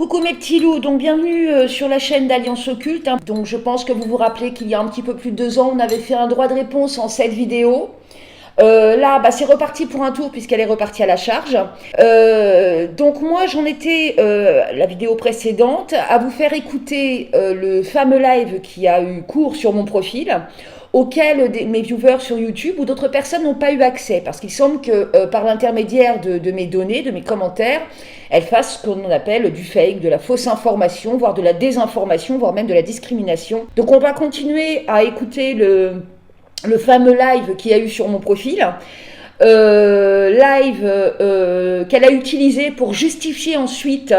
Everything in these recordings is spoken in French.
Coucou mes petits loups, donc bienvenue sur la chaîne d'Alliance Occulte. Donc je pense que vous vous rappelez qu'il y a un petit peu plus de 2 ans, on avait fait un droit de réponse en 7 vidéos. Là, c'est reparti pour un tour puisqu'elle est repartie à la charge. Donc moi, j'en étais, la vidéo précédente, à vous faire écouter le fameux live qui a eu cours sur mon profil, auquel mes viewers sur YouTube ou d'autres personnes n'ont pas eu accès, parce qu'il semble que par l'intermédiaire de mes données, de mes commentaires, elles fassent ce qu'on appelle du fake, de la fausse information, voire de la désinformation, voire même de la discrimination. Donc on va continuer à écouter le fameux live qu'il y a eu sur mon profil, live qu'elle a utilisé pour justifier ensuite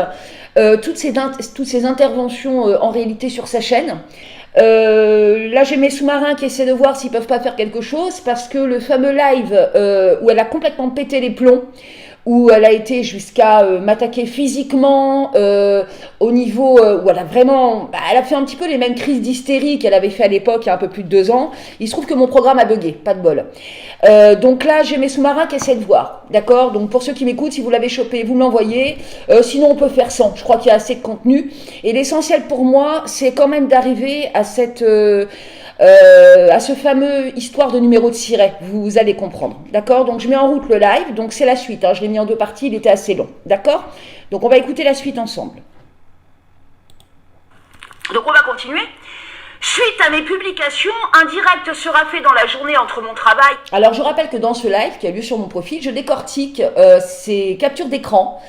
toutes ces interventions en réalité sur sa chaîne. Là j'ai mes sous-marins qui essaient de voir s'ils peuvent pas faire quelque chose, parce que le fameux live où elle a complètement pété les plombs, où elle a été jusqu'à m'attaquer physiquement, au niveau où elle a vraiment, elle a fait un petit peu les mêmes crises d'hystérie qu'elle avait fait à l'époque il y a un peu plus de 2 ans. Il se trouve que mon programme a bugué, pas de bol. Donc là j'ai mes sous-marins qui essaient de voir, d'accord. Donc pour ceux qui m'écoutent, si vous l'avez chopé, vous me l'envoyez, sinon on peut faire sans, je crois qu'il y a assez de contenu, et l'essentiel pour moi c'est quand même d'arriver à à ce fameux histoire de numéro de siret, vous allez comprendre, d'accord. Donc je mets en route le live, donc c'est la suite, je l'ai mis en 2 parties, il était assez long, d'accord. Donc on va écouter la suite ensemble. Donc on va continuer. Suite à mes publications, un direct sera fait dans la journée entre mon travail. Alors je rappelle que dans ce live qui a lieu sur mon profil, je décortique ces captures d'écran.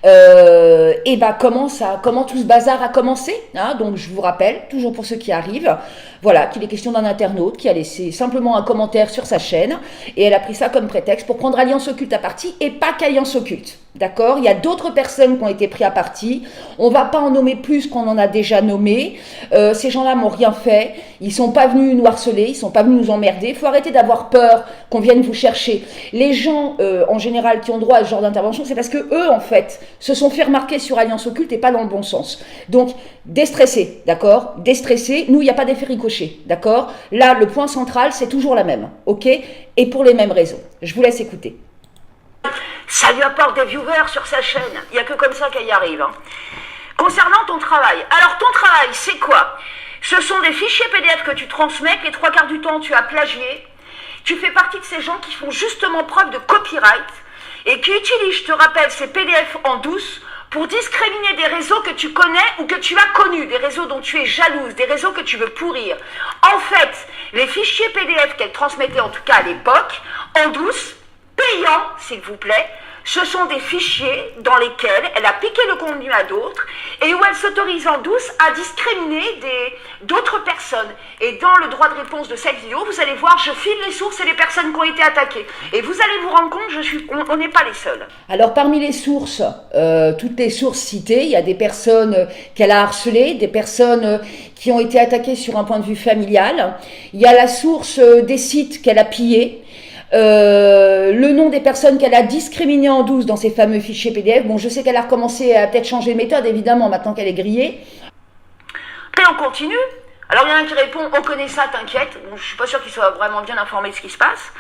Et comment tout ce bazar a commencé, donc je vous rappelle, toujours pour ceux qui arrivent, voilà, qu'il est question d'un internaute qui a laissé simplement un commentaire sur sa chaîne, et elle a pris ça comme prétexte pour prendre Alliance Occulte à partie, et pas qu'Alliance Occulte, d'accord. Il y a d'autres personnes qui ont été prises à partie, on va pas en nommer plus qu'on en a déjà nommé, ces gens-là m'ont rien fait, ils sont pas venus nous harceler, ils sont pas venus nous emmerder, il faut arrêter d'avoir peur qu'on vienne vous chercher. Les gens, en général, qui ont droit à ce genre d'intervention, c'est parce que eux, en fait, se sont fait remarquer sur Alliance Occulte et pas dans le bon sens. Donc, déstressé, d'accord. Déstressé, nous, il n'y a pas d'effet ricochet, d'accord. Là, le point central, c'est toujours la même, ok. Et pour les mêmes raisons. Je vous laisse écouter. Ça lui apporte des viewers sur sa chaîne. Il n'y a que comme ça qu'elle y arrive. Concernant ton travail. Alors, ton travail, c'est quoi? Ce sont des fichiers PDF que tu transmets, que les 3 quarts du temps, tu as plagié. Tu fais partie de ces gens qui font justement preuve de copyright et qui utilisent, je te rappelle, ces PDF en douce pour discriminer des réseaux que tu connais ou que tu as connus, des réseaux dont tu es jalouse, des réseaux que tu veux pourrir. En fait, les fichiers PDF qu'elle transmettait, en tout cas à l'époque, en douce, payants, s'il vous plaît, ce sont des fichiers dans lesquels elle a piqué le contenu à d'autres et où elle s'autorise en douce à discriminer d'autres personnes. Et dans le droit de réponse de cette vidéo, vous allez voir, je file les sources et les personnes qui ont été attaquées. Et vous allez vous rendre compte, on n'est pas les seuls. Alors parmi les sources, toutes les sources citées, il y a des personnes qu'elle a harcelées, des personnes qui ont été attaquées sur un point de vue familial. Il y a la source des sites qu'elle a pillés. Le nom des personnes qu'elle a discriminées en douce dans ces fameux fichiers PDF. Bon, je sais qu'elle a recommencé à peut-être changer de méthode, évidemment, maintenant qu'elle est grillée. Et on continue. Alors, il y en a un qui répond, on connaît ça, t'inquiète. Bon, je suis pas sûre qu'il soit vraiment bien informé de ce qui se passe.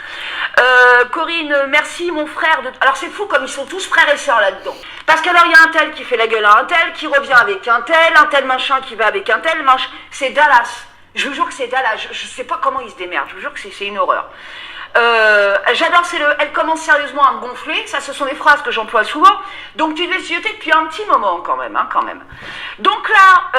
Corinne, merci, mon frère. Alors, c'est fou comme ils sont tous frères et sœurs là-dedans. Parce qu'alors, il y a un tel qui fait la gueule à un tel, qui revient avec un tel machin qui va avec un tel machin. C'est Dallas. Je vous jure que c'est Dallas. Je sais pas comment ils se démerdent. Je vous jure que c'est une horreur. J'adore, elle commence sérieusement à me gonfler, ça ce sont des phrases que j'emploie souvent, donc tu devais zioter depuis un petit moment quand même, Donc là,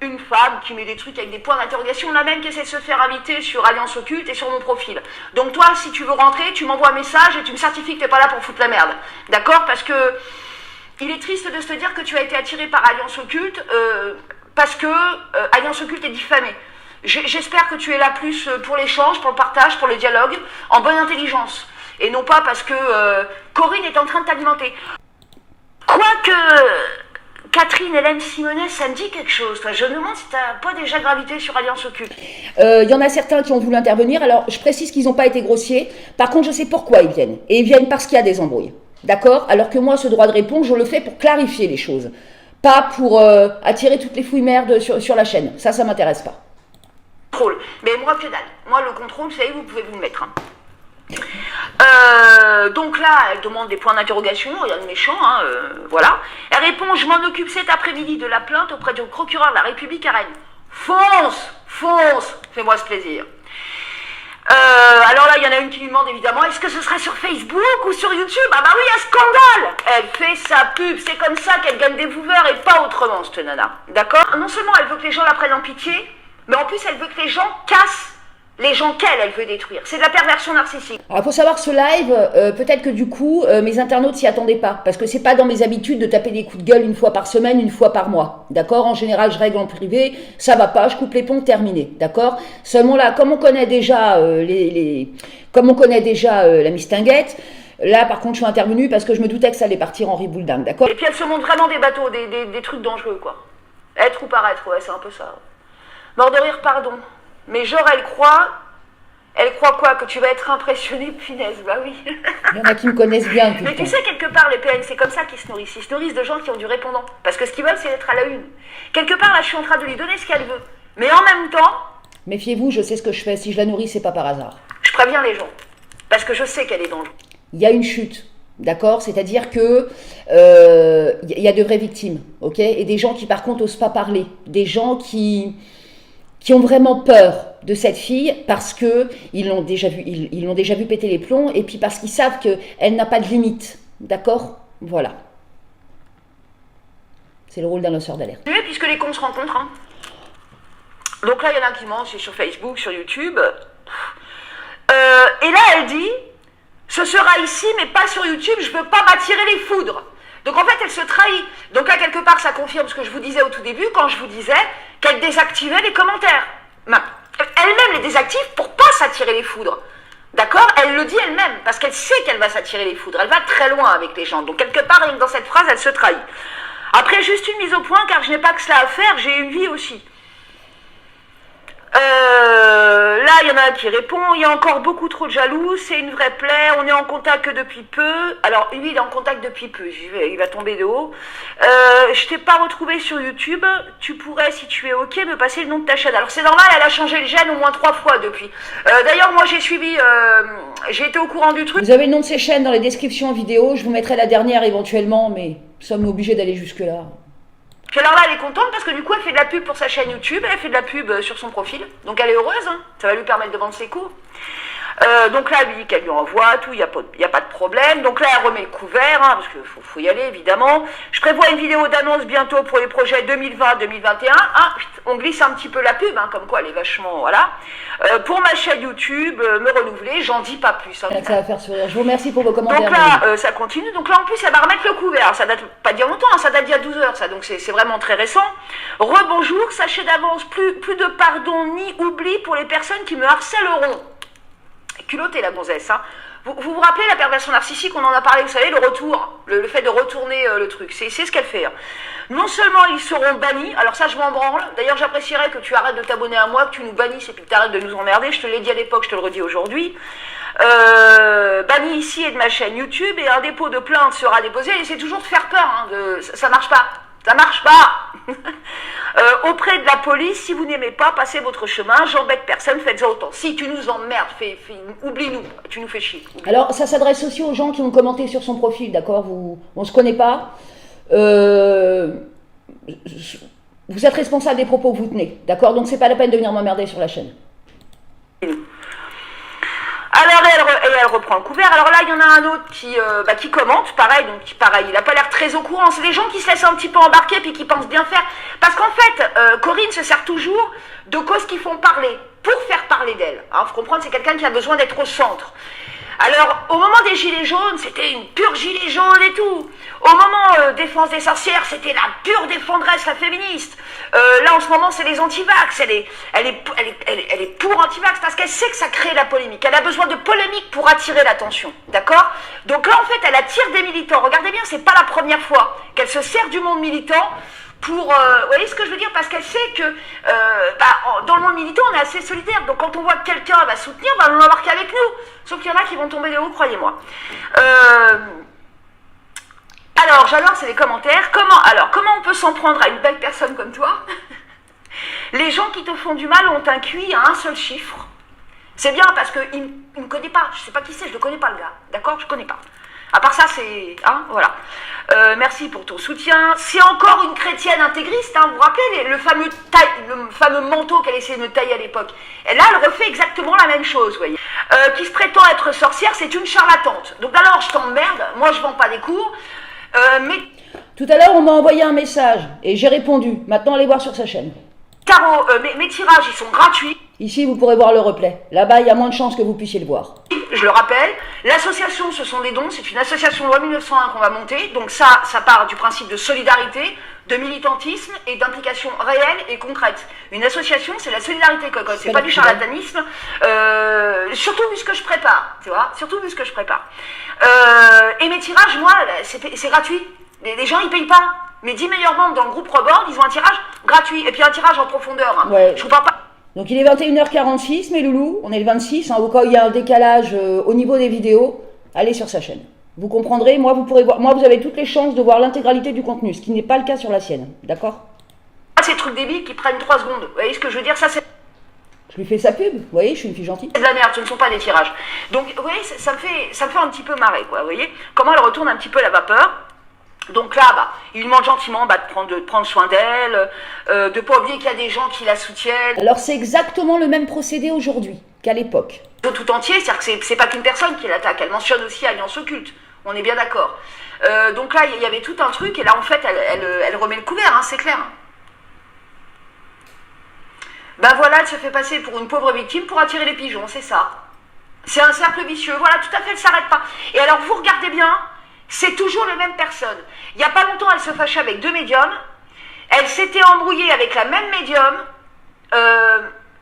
une femme qui met des trucs avec des points d'interrogation, la même qui essaie de se faire inviter sur Alliance Occulte et sur mon profil. Donc toi, si tu veux rentrer, tu m'envoies un message et tu me certifies que t'es pas là pour foutre la merde, d'accord? Parce que il est triste de se dire que tu as été attiré par Alliance Occulte, parce que Alliance Occulte est diffamée. J'espère que tu es là plus pour l'échange, pour le partage, pour le dialogue, en bonne intelligence. Et non pas parce que Corinne est en train de t'alimenter. Quoique Catherine Hélène Simonet, ça me dit quelque chose. Toi. Je me demande si tu n'as pas déjà gravité sur Alliance Occulte. Il y en a certains qui ont voulu intervenir. Alors, je précise qu'ils n'ont pas été grossiers. Par contre, je sais pourquoi ils viennent. Et ils viennent parce qu'il y a des embrouilles. D'accord? Alors que moi, ce droit de réponse, je le fais pour clarifier les choses. Pas pour attirer toutes les fouilles merdes sur la chaîne. Ça m'intéresse pas. Mais moi, que dalle. Moi, le contrôle, vous savez, vous pouvez vous le mettre. Donc là, elle demande des points d'interrogation, rien de méchant, hein, voilà. Elle répond, je m'en occupe cet après-midi de la plainte auprès du procureur de la République à Rennes. Fonce, fais-moi ce plaisir. Alors là, il y en a une qui lui demande évidemment, est-ce que ce sera sur Facebook ou sur YouTube? Ah bah oui, un scandale. Elle fait sa pub, c'est comme ça qu'elle gagne des viewers et pas autrement, cette nana. D'accord? Non seulement elle veut que les gens la prennent en pitié, mais en plus elle veut que les gens cassent les gens qu'elle veut détruire. C'est de la perversion narcissique. Alors, il faut savoir que ce live, peut-être que du coup, mes internautes s'y attendaient pas. Parce que c'est pas dans mes habitudes de taper des coups de gueule une fois par semaine, une fois par mois. D'accord? En général, je règle en privé. Ça va pas, je coupe les ponts, terminé. D'accord? Seulement là, comme on connaît déjà, la mistinguette, là, par contre, je suis intervenue parce que je me doutais que ça allait partir en ribouledingue. D'accord? Et puis elle se montre vraiment des bateaux, des trucs dangereux, quoi. Être ou paraître, ouais, c'est un peu ça. Mort de rire, pardon. Mais genre, elle croit quoi? Que tu vas être impressionné, punaise, bah oui. Il y en a qui me connaissent bien. Tout Mais tu sais, quelque part, les PN, c'est comme ça qu'ils se nourrissent. Ils se nourrissent de gens qui ont du répondant. Parce que ce qu'ils veulent, c'est être à la une. Quelque part, là, je suis en train de lui donner ce qu'elle veut. Mais en même temps... Méfiez-vous, je sais ce que je fais. Si je la nourris, c'est pas par hasard. Je préviens les gens. Parce que je sais qu'elle est dangereuse. Il y a une chute. D'accord? C'est-à-dire que y a de vraies victimes. Ok? Et des gens qui, par contre, osent pas parler. Des gens qui ont vraiment peur de cette fille parce que ils l'ont déjà vu péter les plombs et puis parce qu'ils savent qu'elle n'a pas de limite. D'accord? Voilà. C'est le rôle d'un lanceur d'alerte. Puisque les cons se rencontrent. Hein. Donc là, il y en a qui mentent, c'est sur Facebook, sur YouTube. Et là, elle dit, ce sera ici, mais pas sur YouTube, je veux pas m'attirer les foudres. Donc en fait, elle se trahit. Donc là, quelque part, ça confirme ce que je vous disais au tout début, quand je vous disais qu'elle désactivait les commentaires. Elle-même les désactive pour pas s'attirer les foudres. D'accord? Elle le dit elle-même, parce qu'elle sait qu'elle va s'attirer les foudres. Elle va très loin avec les gens. Donc quelque part, rien que dans cette phrase, elle se trahit. Après, juste une mise au point, car je n'ai pas que cela à faire, j'ai une vie aussi. Là, il y en a un qui répond, il y a encore beaucoup trop de jaloux, c'est une vraie plaie, on est en contact que depuis peu. Alors, lui, il est en contact depuis peu, il va tomber de haut. Je t'ai pas retrouvé sur YouTube, tu pourrais, si tu es ok, me passer le nom de ta chaîne. Alors, c'est normal, elle a changé le gène au moins 3 fois depuis. D'ailleurs, moi, j'ai suivi, j'ai été au courant du truc. Vous avez le nom de ces chaînes dans les descriptions vidéo, je vous mettrai la dernière éventuellement, mais sommes-nous obligés d'aller jusque-là? Puis alors là, elle est contente parce que du coup, elle fait de la pub pour sa chaîne YouTube, elle fait de la pub sur son profil. Donc elle est heureuse, hein. Ça va lui permettre de vendre ses cours. Donc là, elle lui dit qu'elle lui envoie tout, il n'y a pas de problème. Donc là, elle remet le couvert, hein, parce qu'il faut y aller, évidemment. Je prévois une vidéo d'annonce bientôt pour les projets 2020-2021. Ah, on glisse un petit peu la pub, hein, comme quoi elle est vachement, voilà. Pour ma chaîne YouTube, me renouveler, j'en dis pas plus. Hein. Ça va faire sourire. Je vous remercie pour vos commentaires. Donc là, ça continue. Donc là, en plus, elle va remettre le couvert. Ça date pas d'il y a longtemps, hein, ça date d'il y a 12 heures, ça. Donc c'est vraiment très récent. Rebonjour, sachez d'avance, plus de pardon ni oubli pour les personnes qui me harcèleront. Culottée la gonzesse, hein. Vous rappelez la perversion narcissique, on en a parlé, vous savez, le retour, le fait de retourner le truc, c'est ce qu'elle fait. Hein. Non seulement ils seront bannis, alors ça je m'en branle, d'ailleurs j'apprécierais que tu arrêtes de t'abonner à moi, que tu nous bannisses et puis que tu arrêtes de nous emmerder, je te l'ai dit à l'époque, je te le redis aujourd'hui. Banni ici et de ma chaîne YouTube, et un dépôt de plainte sera déposé, et c'est toujours de faire peur, hein, ça marche pas. Ça marche pas. Auprès de la police, si vous n'aimez pas, passez votre chemin, j'embête personne, faites-en autant. Si tu nous emmerdes, oublie-nous, tu nous fais chier. Alors, ça s'adresse aussi aux gens qui ont commenté sur son profil, d'accord? On se connaît pas. Vous êtes responsable des propos que vous tenez, d'accord? Donc, c'est pas la peine de venir m'emmerder sur la chaîne. Alors elle reprend le couvert. Alors là, il y en a un autre qui commente, pareil, donc pareil, il n'a pas l'air très au courant. C'est des gens qui se laissent un petit peu embarquer puis qui pensent bien faire. Parce qu'en fait, Corinne se sert toujours de causes qui font parler, pour faire parler d'elle. Hein, faut comprendre, c'est quelqu'un qui a besoin d'être au centre. Alors, au moment des gilets jaunes, c'était une pure gilet jaune et tout. Au moment défense des sorcières, c'était la pure défendresse, la féministe. Là, en ce moment, c'est les anti-vax. Elle est pour anti-vax parce qu'elle sait que ça crée la polémique. Elle a besoin de polémique pour attirer l'attention. D'accord? Donc là, en fait, elle attire des militants. Regardez bien, c'est pas la première fois qu'elle se sert du monde militant pour, vous voyez ce que je veux dire? Parce qu'elle sait que dans le monde militant, on est assez solidaire. Donc quand on voit que quelqu'un va soutenir, on l'embarque avec nous. Sauf qu'il y en a qui vont tomber de haut, croyez-moi. Alors, j'adore, c'est les commentaires. Comment on peut s'en prendre à une belle personne comme toi? Les gens qui te font du mal ont un QI à un seul chiffre. C'est bien parce qu'il ne me connaît pas. Je sais pas qui c'est, je le connais pas le gars. D'accord? Je connais pas. À part ça, c'est... Hein, voilà. Merci pour ton soutien. C'est encore une chrétienne intégriste, hein, vous vous rappelez le fameux manteau qu'elle essayait de me tailler à l'époque. Et là, elle refait exactement la même chose, vous voyez. Qui se prétend être sorcière, c'est une charlatante. Donc alors, je t'emmerde, moi je vends pas des cours, mais... Tout à l'heure, on m'a envoyé un message et j'ai répondu. Maintenant, allez voir sur sa chaîne. Tarot, mes tirages, ils sont gratuits. Ici, vous pourrez voir le replay. Là-bas, il y a moins de chances que vous puissiez le voir. Je le rappelle, l'association, ce sont des dons, c'est une association loi 1901 qu'on va monter, donc ça part du principe de solidarité, de militantisme et d'implication réelle et concrète. Une association, c'est la solidarité cocotte, c'est pas du charlatanisme, surtout vu ce que je prépare, tu vois, surtout vu ce que je prépare. Et mes tirages, moi, c'est gratuit, les gens ils payent pas. Mes 10 meilleurs membres dans le groupe Reborn, ils ont un tirage gratuit, et puis un tirage en profondeur, hein. Ouais. Je vous parle pas... Donc il est 21h46, mes loulous, on est le 26, hein, au cas où il y a un décalage au niveau des vidéos, allez sur sa chaîne. Vous comprendrez, moi vous pourrez voir, moi vous avez toutes les chances de voir l'intégralité du contenu, ce qui n'est pas le cas sur la sienne, d'accord? Ces trucs débiles qui prennent 3 secondes, vous voyez ce que je veux dire? Ça c'est... Je lui fais sa pub, vous voyez, je suis une fille gentille. C'est de la merde, ce ne sont pas des tirages. Donc vous voyez, ça me fait un petit peu marrer, quoi, vous voyez? Comment elle retourne un petit peu la vapeur. Donc là, il lui demande gentiment de prendre soin d'elle, de pas oublier qu'il y a des gens qui la soutiennent. Alors c'est exactement le même procédé aujourd'hui qu'à l'époque. Tout entier, c'est-à-dire que c'est pas qu'une personne qui l'attaque, elle mentionne aussi Alliance Occulte, on est bien d'accord. Donc là, il y avait tout un truc, et là en fait, elle remet le couvert, hein, c'est clair. Ben voilà, elle se fait passer pour une pauvre victime pour attirer les pigeons, c'est ça. C'est un cercle vicieux, voilà, tout à fait, elle s'arrête pas. Et alors vous regardez bien, c'est toujours les mêmes personnes. Il n'y a pas longtemps, elle se fâchait avec 2 médiums. Elle s'était embrouillée avec la même médium.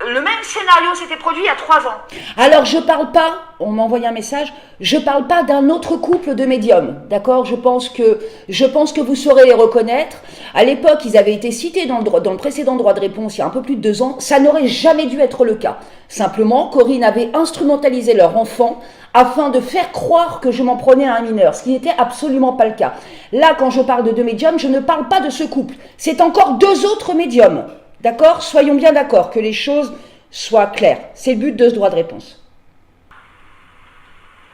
Le même scénario s'était produit il y a 3 ans. Alors je parle pas, on m'a envoyé un message, je parle pas d'un autre couple de médiums, d'accord? Je pense que vous saurez les reconnaître. À l'époque, ils avaient été cités dans le précédent droit de réponse il y a un peu plus de 2 ans. Ça n'aurait jamais dû être le cas. Simplement, Corinne avait instrumentalisé leur enfant afin de faire croire que je m'en prenais à un mineur, ce qui n'était absolument pas le cas. Là, quand je parle de 2 médiums, je ne parle pas de ce couple. C'est encore 2 autres médiums. D'accord? Soyons bien d'accord, que les choses soient claires. C'est le but de ce droit de réponse.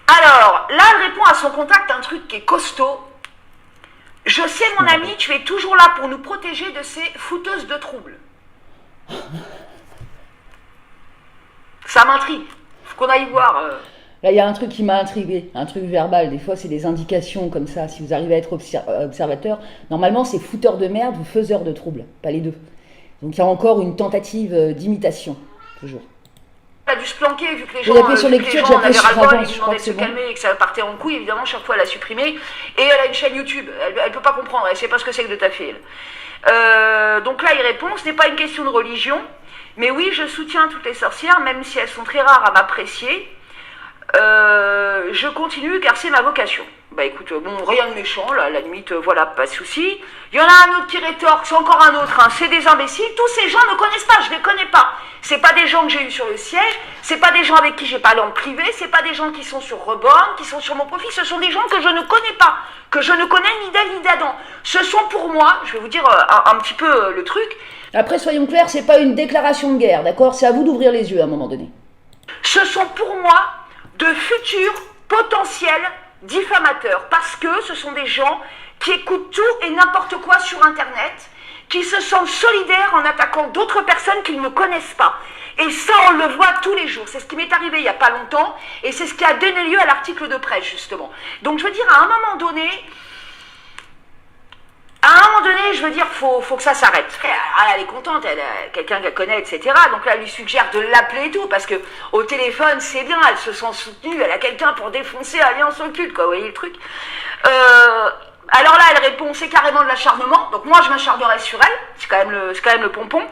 Alors, là, elle répond à son contact un truc qui est costaud. Je sais, mon ami, tu es toujours là pour nous protéger de ces fouteuses de troubles. Ça m'intrigue. Faut qu'on aille voir. Là, il y a un truc qui m'a intrigué, un truc verbal. Des fois, c'est des indications comme ça. Si vous arrivez à être observateur, normalement, c'est fouteur de merde ou faiseur de troubles, pas les deux. Donc il y a encore une tentative d'imitation, toujours. Elle a dû se planquer, vu que les gens, j'ai appuyé sur lecture, j'ai appuyé sur ras-le-bol, ils je lui crois demandaient que de c'est se bon. calmer et que ça partait en couille, évidemment, chaque fois elle a supprimé. Et elle a une chaîne YouTube, elle peut pas comprendre, elle sait pas ce que c'est que de taffer, elle. Donc là, il répond, ce n'est pas une question de religion, mais oui, je soutiens toutes les sorcières, même si elles sont très rares à m'apprécier. Je continue car c'est ma vocation. Bah écoute, bon, rien de méchant, là, à la limite, voilà, pas de souci. Il y en a un autre qui rétorque, c'est encore un autre, hein, c'est des imbéciles. Tous ces gens ne connaissent pas, je les connais pas. C'est pas des gens que j'ai eu sur le siège, c'est pas des gens avec qui j'ai parlé en privé, c'est pas des gens qui sont sur Reborn, qui sont sur mon profil, ce sont des gens que je ne connais pas, que je ne connais ni d'Ève ni d'Adam. Ce sont pour moi, je vais vous dire un petit peu le truc. Après, soyons clairs, c'est pas une déclaration de guerre, d'accord? C'est à vous d'ouvrir les yeux à un moment donné. Ce sont pour moi de futurs potentiels diffamateurs, parce que ce sont des gens qui écoutent tout et n'importe quoi sur Internet, qui se sentent solidaires en attaquant d'autres personnes qu'ils ne connaissent pas. Et ça, on le voit tous les jours. C'est ce qui m'est arrivé il n'y a pas longtemps, et c'est ce qui a donné lieu à l'article de presse, justement. Donc, je veux dire, à un moment donné, je veux dire, faut que ça s'arrête. Elle est contente, elle a quelqu'un qu'elle connaît, etc. Donc là, elle lui suggère de l'appeler et tout, parce que au téléphone, c'est bien, elle se sent soutenue, elle a quelqu'un pour défoncer Alliance Occulte, quoi, vous voyez le truc. Alors là, elle répond, c'est carrément de l'acharnement, donc moi, je m'acharnerai sur elle, c'est quand même le pompon.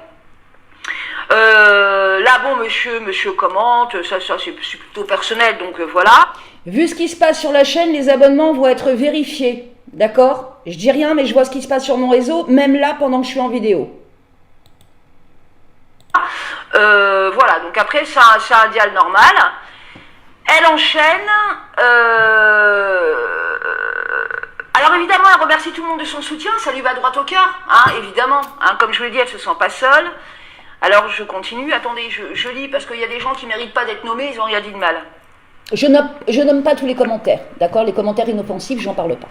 Là, bon, monsieur commente, ça c'est plutôt personnel, donc voilà. Vu ce qui se passe sur la chaîne, les abonnements vont être vérifiés, d'accord? Je dis rien, mais je vois ce qui se passe sur mon réseau, même là, pendant que je suis en vidéo. Voilà, donc après, c'est un dial normal. Elle enchaîne. Alors évidemment, elle remercie tout le monde de son soutien, ça lui va droit au cœur, hein, évidemment. Hein, comme je vous l'ai dit, elle se sent pas seule. Alors je continue, attendez, je lis parce qu'il y a des gens qui ne méritent pas d'être nommés, ils n'ont rien dit de mal. Je nomme pas tous les commentaires, d'accord? Les commentaires inoffensifs, j'en parle pas.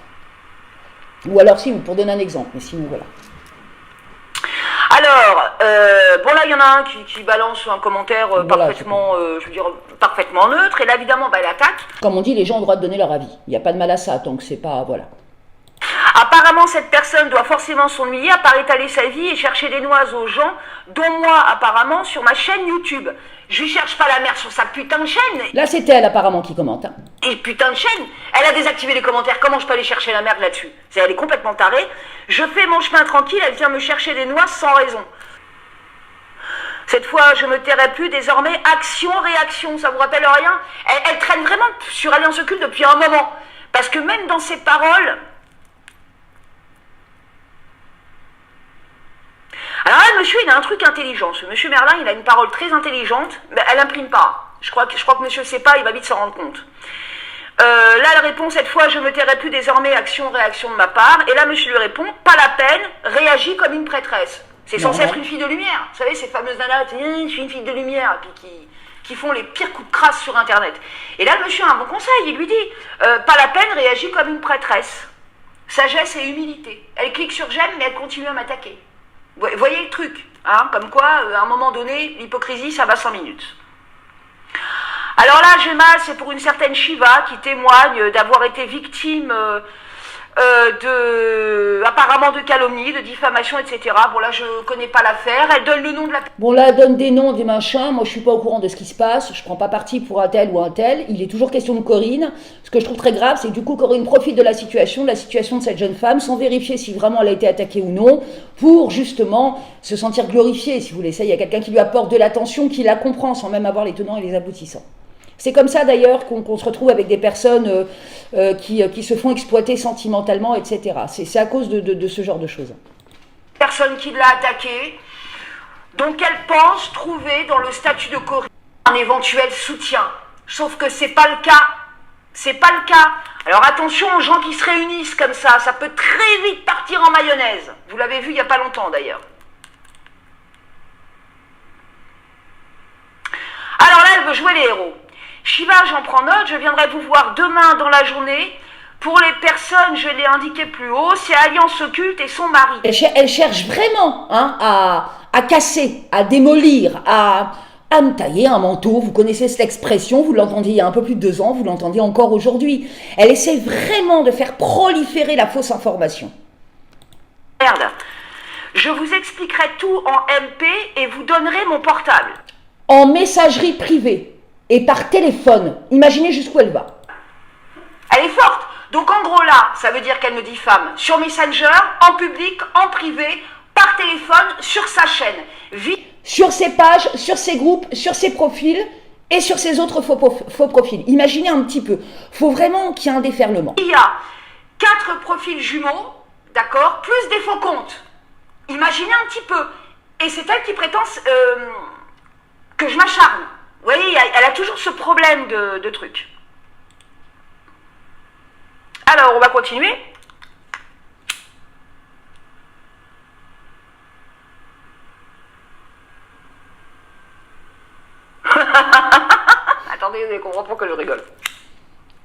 Ou alors si, pour donner un exemple, mais sinon voilà. Alors, bon là il y en a un qui balance un commentaire Voilà, parfaitement, je veux dire, parfaitement neutre, et là évidemment elle attaque. Comme on dit, les gens ont le droit de donner leur avis. Il n'y a pas de mal à ça, tant que c'est pas, voilà. Apparemment, cette personne doit forcément s'ennuyer à part étaler sa vie et chercher des noises aux gens, dont moi, apparemment, sur ma chaîne YouTube. Je lui cherche pas la merde sur sa putain de chaîne. Là, c'est elle apparemment qui commente. Hein. Et putain de chaîne, elle a désactivé les commentaires. Comment je peux aller chercher la merde là-dessus? Elle est complètement tarée. Je fais mon chemin tranquille, elle vient me chercher des noises sans raison. Cette fois, je me tairai plus. Désormais, action-réaction, ça vous rappelle rien? Elle traîne vraiment sur Alliance Occulte depuis un moment. Parce que même dans ses paroles... Alors là, le monsieur, il a un truc intelligent. Ce monsieur Merlin, il a une parole très intelligente, mais elle imprime pas. Je crois que monsieur sait pas, il va vite s'en rendre compte. Là, elle répond, cette fois, je me tairai plus, désormais, action-réaction de ma part. Et là, monsieur lui répond, pas la peine, réagis comme une prêtresse. C'est censé être une fille de lumière. Vous savez, ces fameuses nanas, je suis une fille de lumière, puis qui font les pires coups de crasse sur Internet. Et là, le monsieur a un bon conseil, il lui dit, pas la peine, réagis comme une prêtresse. Sagesse et humilité. Elle clique sur j'aime, mais elle continue à m'attaquer. Vous voyez le truc, hein, comme quoi, à un moment donné, l'hypocrisie, ça va 5 minutes. Alors là, j'ai mal, c'est pour une certaine Shiva qui témoigne d'avoir été victime apparemment de calomnie, de diffamation, etc. Bon là, je connais pas l'affaire, elle donne le nom de la... Bon là, elle donne des noms, des machins, moi je suis pas au courant de ce qui se passe, je prends pas parti pour un tel ou un tel, il est toujours question de Corinne. Ce que je trouve très grave, c'est que du coup Corinne profite de la situation de cette jeune femme, sans vérifier si vraiment elle a été attaquée ou non, pour justement se sentir glorifiée, si vous voulez. Ça, il y a quelqu'un qui lui apporte de l'attention, qui la comprend, sans même avoir les tenants et les aboutissants. C'est comme ça d'ailleurs qu'on se retrouve avec des personnes qui se font exploiter sentimentalement, etc. C'est à cause de ce genre de choses. Personne qui l'a attaquée, donc elle pense trouver dans le statut de Corinne un éventuel soutien. Sauf que c'est pas le cas. C'est pas le cas. Alors attention aux gens qui se réunissent comme ça peut très vite partir en mayonnaise. Vous l'avez vu il n'y a pas longtemps d'ailleurs. Alors là, elle veut jouer les héros. Shiva, j'en prends note, je viendrai vous voir demain dans la journée. Pour les personnes, je l'ai indiqué plus haut, c'est Alliance Occulte et son mari. Elle cherche vraiment hein, à casser, à démolir, à me tailler un manteau. Vous connaissez cette expression, vous l'entendiez il y a un peu plus de 2 ans, vous l'entendez encore aujourd'hui. Elle essaie vraiment de faire proliférer la fausse information. Merde, je vous expliquerai tout en MP et vous donnerez mon portable. En messagerie privée. Et par téléphone, imaginez jusqu'où elle va. Elle est forte. Donc en gros là, ça veut dire qu'elle me diffame sur Messenger, en public, en privé, par téléphone, sur sa chaîne. Sur ses pages, sur ses groupes, sur ses profils et sur ses autres faux profils. Imaginez un petit peu. Il faut vraiment qu'il y ait un déferlement. Il y a 4 profils jumeaux, d'accord, plus des faux comptes. Imaginez un petit peu. Et c'est elle qui prétend que je m'acharne. Vous voyez, elle a toujours ce problème de truc. Alors, on va continuer. Attendez, vous allez comprendre pourquoi je rigole.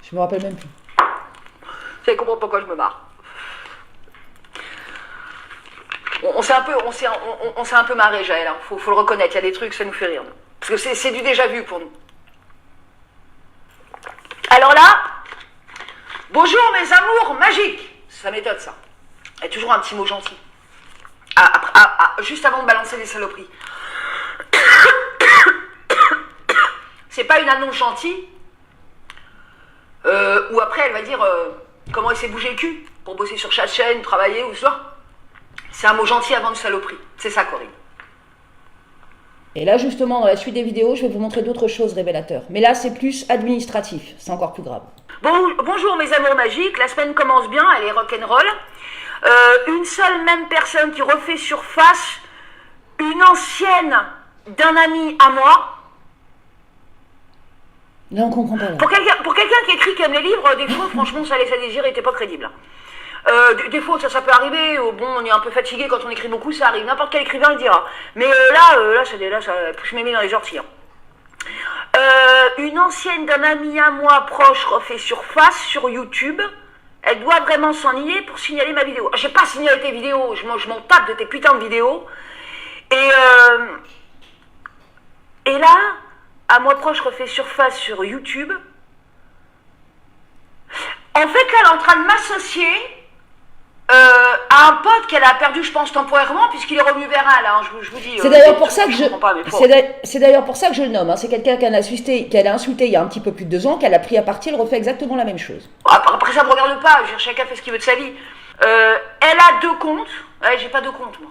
Je me rappelle même plus. Vous allez comprendre pourquoi je me marre. On s'est un peu marré, Jaël. Hein. Faut le reconnaître, il y a des trucs, ça nous fait rire. Parce que c'est du déjà vu pour nous. Alors là, bonjour mes amours magiques. Ça m'étonne ça. Il y a toujours un petit mot gentil. Juste avant de balancer les saloperies. C'est pas une annonce gentille. Ou après elle va dire comment elle s'est bougé le cul pour bosser sur chaque chaîne, travailler ou ça. C'est un mot gentil avant de saloperie. C'est ça, Corinne. Et là, justement, dans la suite des vidéos, je vais vous montrer d'autres choses révélateurs. Mais là, c'est plus administratif. C'est encore plus grave. Bonjour mes amours magiques. La semaine commence bien, elle est rock'n'roll. Une seule même personne qui refait surface, une ancienne d'un ami à moi. Là, on comprend pas. Là. Pour quelqu'un qui écrit qui aime les livres, des fois, franchement, ça laisse à désirer, t'es pas crédible. Des fois, ça peut arriver. Bon, on est un peu fatigué quand on écrit beaucoup, ça arrive. N'importe quel écrivain le dira. Mais là, ça pousse mes mains dans les orties. Hein. Une ancienne d'un ami à moi proche refait surface sur YouTube. Elle doit vraiment s'en nier pour signaler ma vidéo. J'ai pas signalé tes vidéos, je m'en tape de tes putains de vidéos. Et là, à moi proche refait surface sur YouTube. En fait, là, elle est en train de m'associer à un pote qu'elle a perdu, je pense, temporairement, puisqu'il est revenu vers elle. Hein, je vous dis. C'est d'ailleurs pour ça que c'est d'ailleurs pour ça que je le nomme. Hein. C'est quelqu'un qu'elle a insulté il y a un petit peu plus de 2 ans, qu'elle a pris à partie, elle refait exactement la même chose. Après, ça me regarde pas. Chacun fait ce qu'il veut de sa vie. Elle a 2 comptes. Ouais, j'ai pas 2 comptes, moi.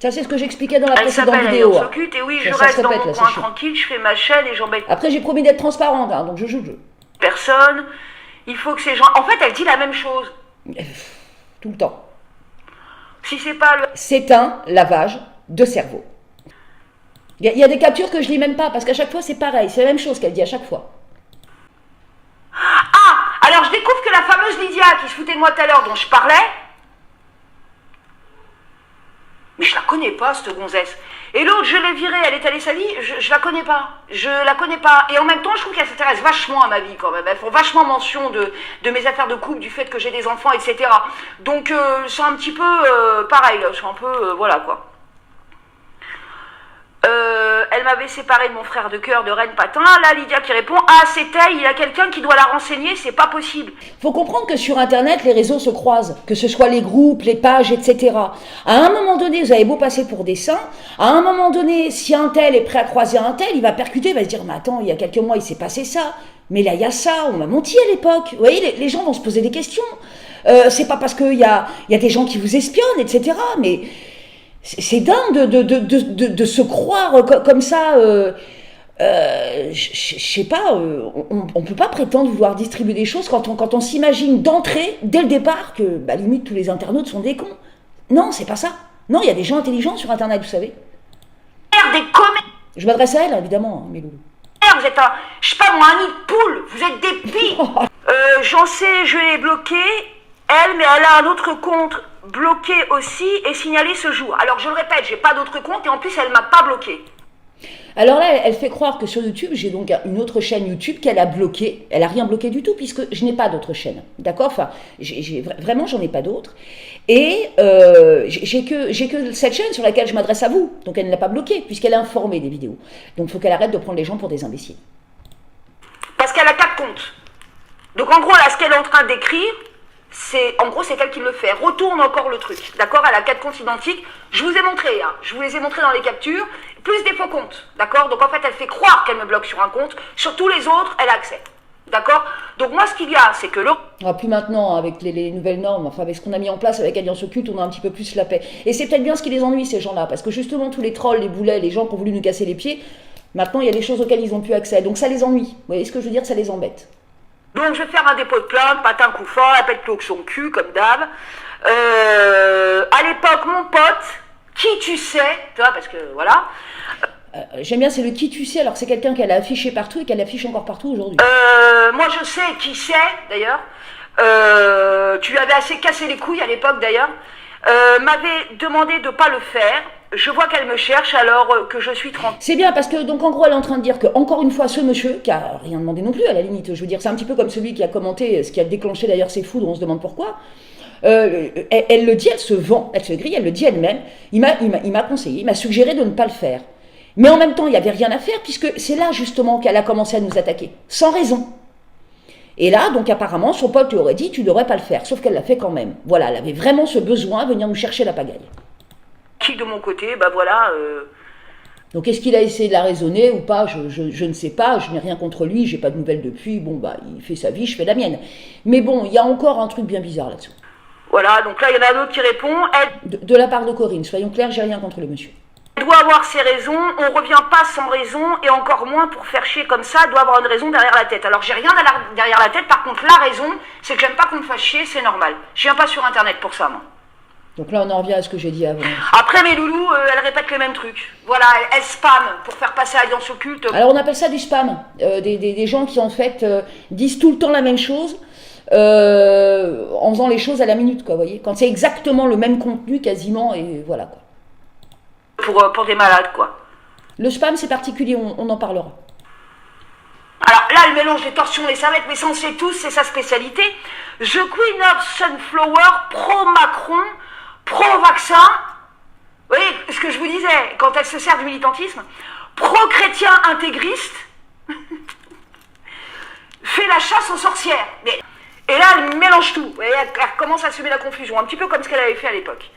Ça, c'est ce que j'expliquais dans la précédente vidéo. Elle s'occupe, et oui, je reste dans mon coin tranquille, je fais ma chaîne et j'embête. Après, j'ai promis d'être transparente, hein, donc je joue le jeu. Personne. Il faut que ces gens. En fait, elle dit la même chose. Tout le temps. Si c'est pas le. C'est un lavage de cerveau. Il y a des captures que je lis même pas, parce qu'à chaque fois, c'est pareil. C'est la même chose qu'elle dit à chaque fois. Ah, alors je découvre que la fameuse Lydia qui se foutait de moi tout à l'heure, dont je parlais. Mais je la connais pas, cette gonzesse. Et l'autre, je l'ai virée, elle est allée sa vie, je la connais pas. Je la connais pas. Et en même temps, je trouve qu'elle s'intéresse vachement à ma vie quand même. Elles font vachement mention de mes affaires de couple, du fait que j'ai des enfants, etc. Donc, c'est un petit peu pareil, là. C'est un peu, voilà quoi. Elle m'avait séparé de mon frère de cœur de Rennes Patin. Là, Lydia qui répond: ah, c'est elle, il y a quelqu'un qui doit la renseigner, c'est pas possible. Faut comprendre que sur Internet, les réseaux se croisent, que ce soit les groupes, les pages, etc. À un moment donné, vous avez beau passer pour des saints, à un moment donné, si un tel est prêt à croiser un tel, il va percuter, il va se dire: mais attends, il y a quelques mois, il s'est passé ça. Mais là, il y a ça, on m'a menti à l'époque. Vous voyez, les gens vont se poser des questions. C'est pas parce qu'il y a des gens qui vous espionnent, etc. Mais c'est dingue de se croire comme ça. Je sais pas, on peut pas prétendre vouloir distribuer des choses quand on s'imagine d'entrée, dès le départ, que limite tous les internautes sont des cons. Non, c'est pas ça. Non, il y a des gens intelligents sur Internet, vous savez. Je m'adresse à elle, évidemment, hein, mes loulous. Vous êtes je sais pas moi, un nid de poule, vous êtes des pies. J'en sais, je l'ai bloqué, elle, mais elle a un autre compte bloqué aussi et signalé ce jour. Alors je le répète, j'ai pas d'autre compte et en plus elle m'a pas bloqué. Alors là, elle fait croire que sur YouTube, j'ai donc une autre chaîne YouTube qu'elle a bloquée. Elle a rien bloqué du tout puisque je n'ai pas d'autre chaîne. D'accord ? Enfin, vraiment, j'en ai pas d'autre. Et j'ai que cette chaîne sur laquelle je m'adresse à vous. Donc elle ne l'a pas bloquée puisqu'elle a informé des vidéos. Donc il faut qu'elle arrête de prendre les gens pour des imbéciles. Parce qu'elle a 4 comptes. Donc en gros, là, ce qu'elle est en train d'écrire, c'est elle qui le fait. Elle retourne encore le truc. D'accord ? Elle a 4 comptes identiques. Je vous ai montré, hein. Je vous les ai montrés dans les captures. Plus des faux comptes. D'accord ? Donc en fait, elle fait croire qu'elle me bloque sur un compte. Sur tous les autres, elle accepte. D'accord ? Donc moi, ce qu'il y a, c'est que plus maintenant, avec les nouvelles normes, enfin avec ce qu'on a mis en place avec Alliance Occulte, on a un petit peu plus la paix. Et c'est peut-être bien ce qui les ennuie, ces gens-là. Parce que justement, tous les trolls, les boulets, les gens qui ont voulu nous casser les pieds, maintenant, il y a des choses auxquelles ils n'ont plus accès. Donc ça les ennuie. Vous voyez ce que je veux dire ? Ça les embête. Donc je vais faire un dépôt de plainte, patin coup fort, elle pète plus que son cul, comme d'hab. À l'époque, mon pote, qui tu sais, tu vois, parce que voilà. J'aime bien, c'est le qui tu sais, alors c'est quelqu'un qu'elle a affiché partout et qu'elle affiche encore partout aujourd'hui. Moi je sais qui c'est, d'ailleurs. Tu lui avais assez cassé les couilles à l'époque, d'ailleurs. M'avait demandé de pas le faire. Je vois qu'elle me cherche alors que je suis tranquille. C'est bien parce que, donc en gros, elle est en train de dire que, encore une fois, ce monsieur, qui a rien demandé non plus à la limite, je veux dire, c'est un petit peu comme celui qui a commenté, ce qui a déclenché d'ailleurs ses foudres, on se demande pourquoi. Elle le dit, elle se vend, elle se grille, elle le dit elle-même. Il m'a conseillé, il m'a suggéré de ne pas le faire. Mais en même temps, il n'y avait rien à faire puisque c'est là justement qu'elle a commencé à nous attaquer, sans raison. Et là, donc apparemment, son pote lui aurait dit, tu ne devrais pas le faire, sauf qu'elle l'a fait quand même. Voilà, elle avait vraiment ce besoin de venir nous chercher la pagaille. Qui de mon côté, bah voilà. Donc est-ce qu'il a essayé de la raisonner ou pas, je ne sais pas, je n'ai rien contre lui, j'ai pas de nouvelles depuis, bon bah il fait sa vie, je fais la mienne. Mais bon, il y a encore un truc bien bizarre là-dessous. Voilà, donc là il y en a un autre qui répond, de la part de Corinne, soyons clairs, j'ai rien contre le monsieur. Elle doit avoir ses raisons, on revient pas sans raison, et encore moins pour faire chier comme ça, elle doit avoir une raison derrière la tête. Alors j'ai rien derrière la tête, par contre la raison, c'est que j'aime pas qu'on me fasse chier, c'est normal. Je viens pas sur internet pour ça, moi. Donc là, on en revient à ce que j'ai dit avant. Après, mes loulous, elles répètent les mêmes trucs. Voilà, elles spamment pour faire passer Alliance Occulte. Alors, on appelle ça du spam. Des gens qui, en fait, disent tout le temps la même chose. en faisant les choses à la minute, quoi, vous voyez. Quand c'est exactement le même contenu, quasiment, et voilà, quoi. Pour des malades, quoi. Le spam, c'est particulier, on en parlera. Alors là, elle mélange les torsions, les serviettes, mais ça, on sait tous, c'est sa spécialité. The Queen of Sunflower, pro-Macron, pro-vaccin. Vous voyez ce que je vous disais, quand elle se sert du militantisme, pro-chrétien intégriste, fait la chasse aux sorcières. Et là, elle mélange tout. Vous voyez, elle commence à semer la confusion, un petit peu comme ce qu'elle avait fait à l'époque.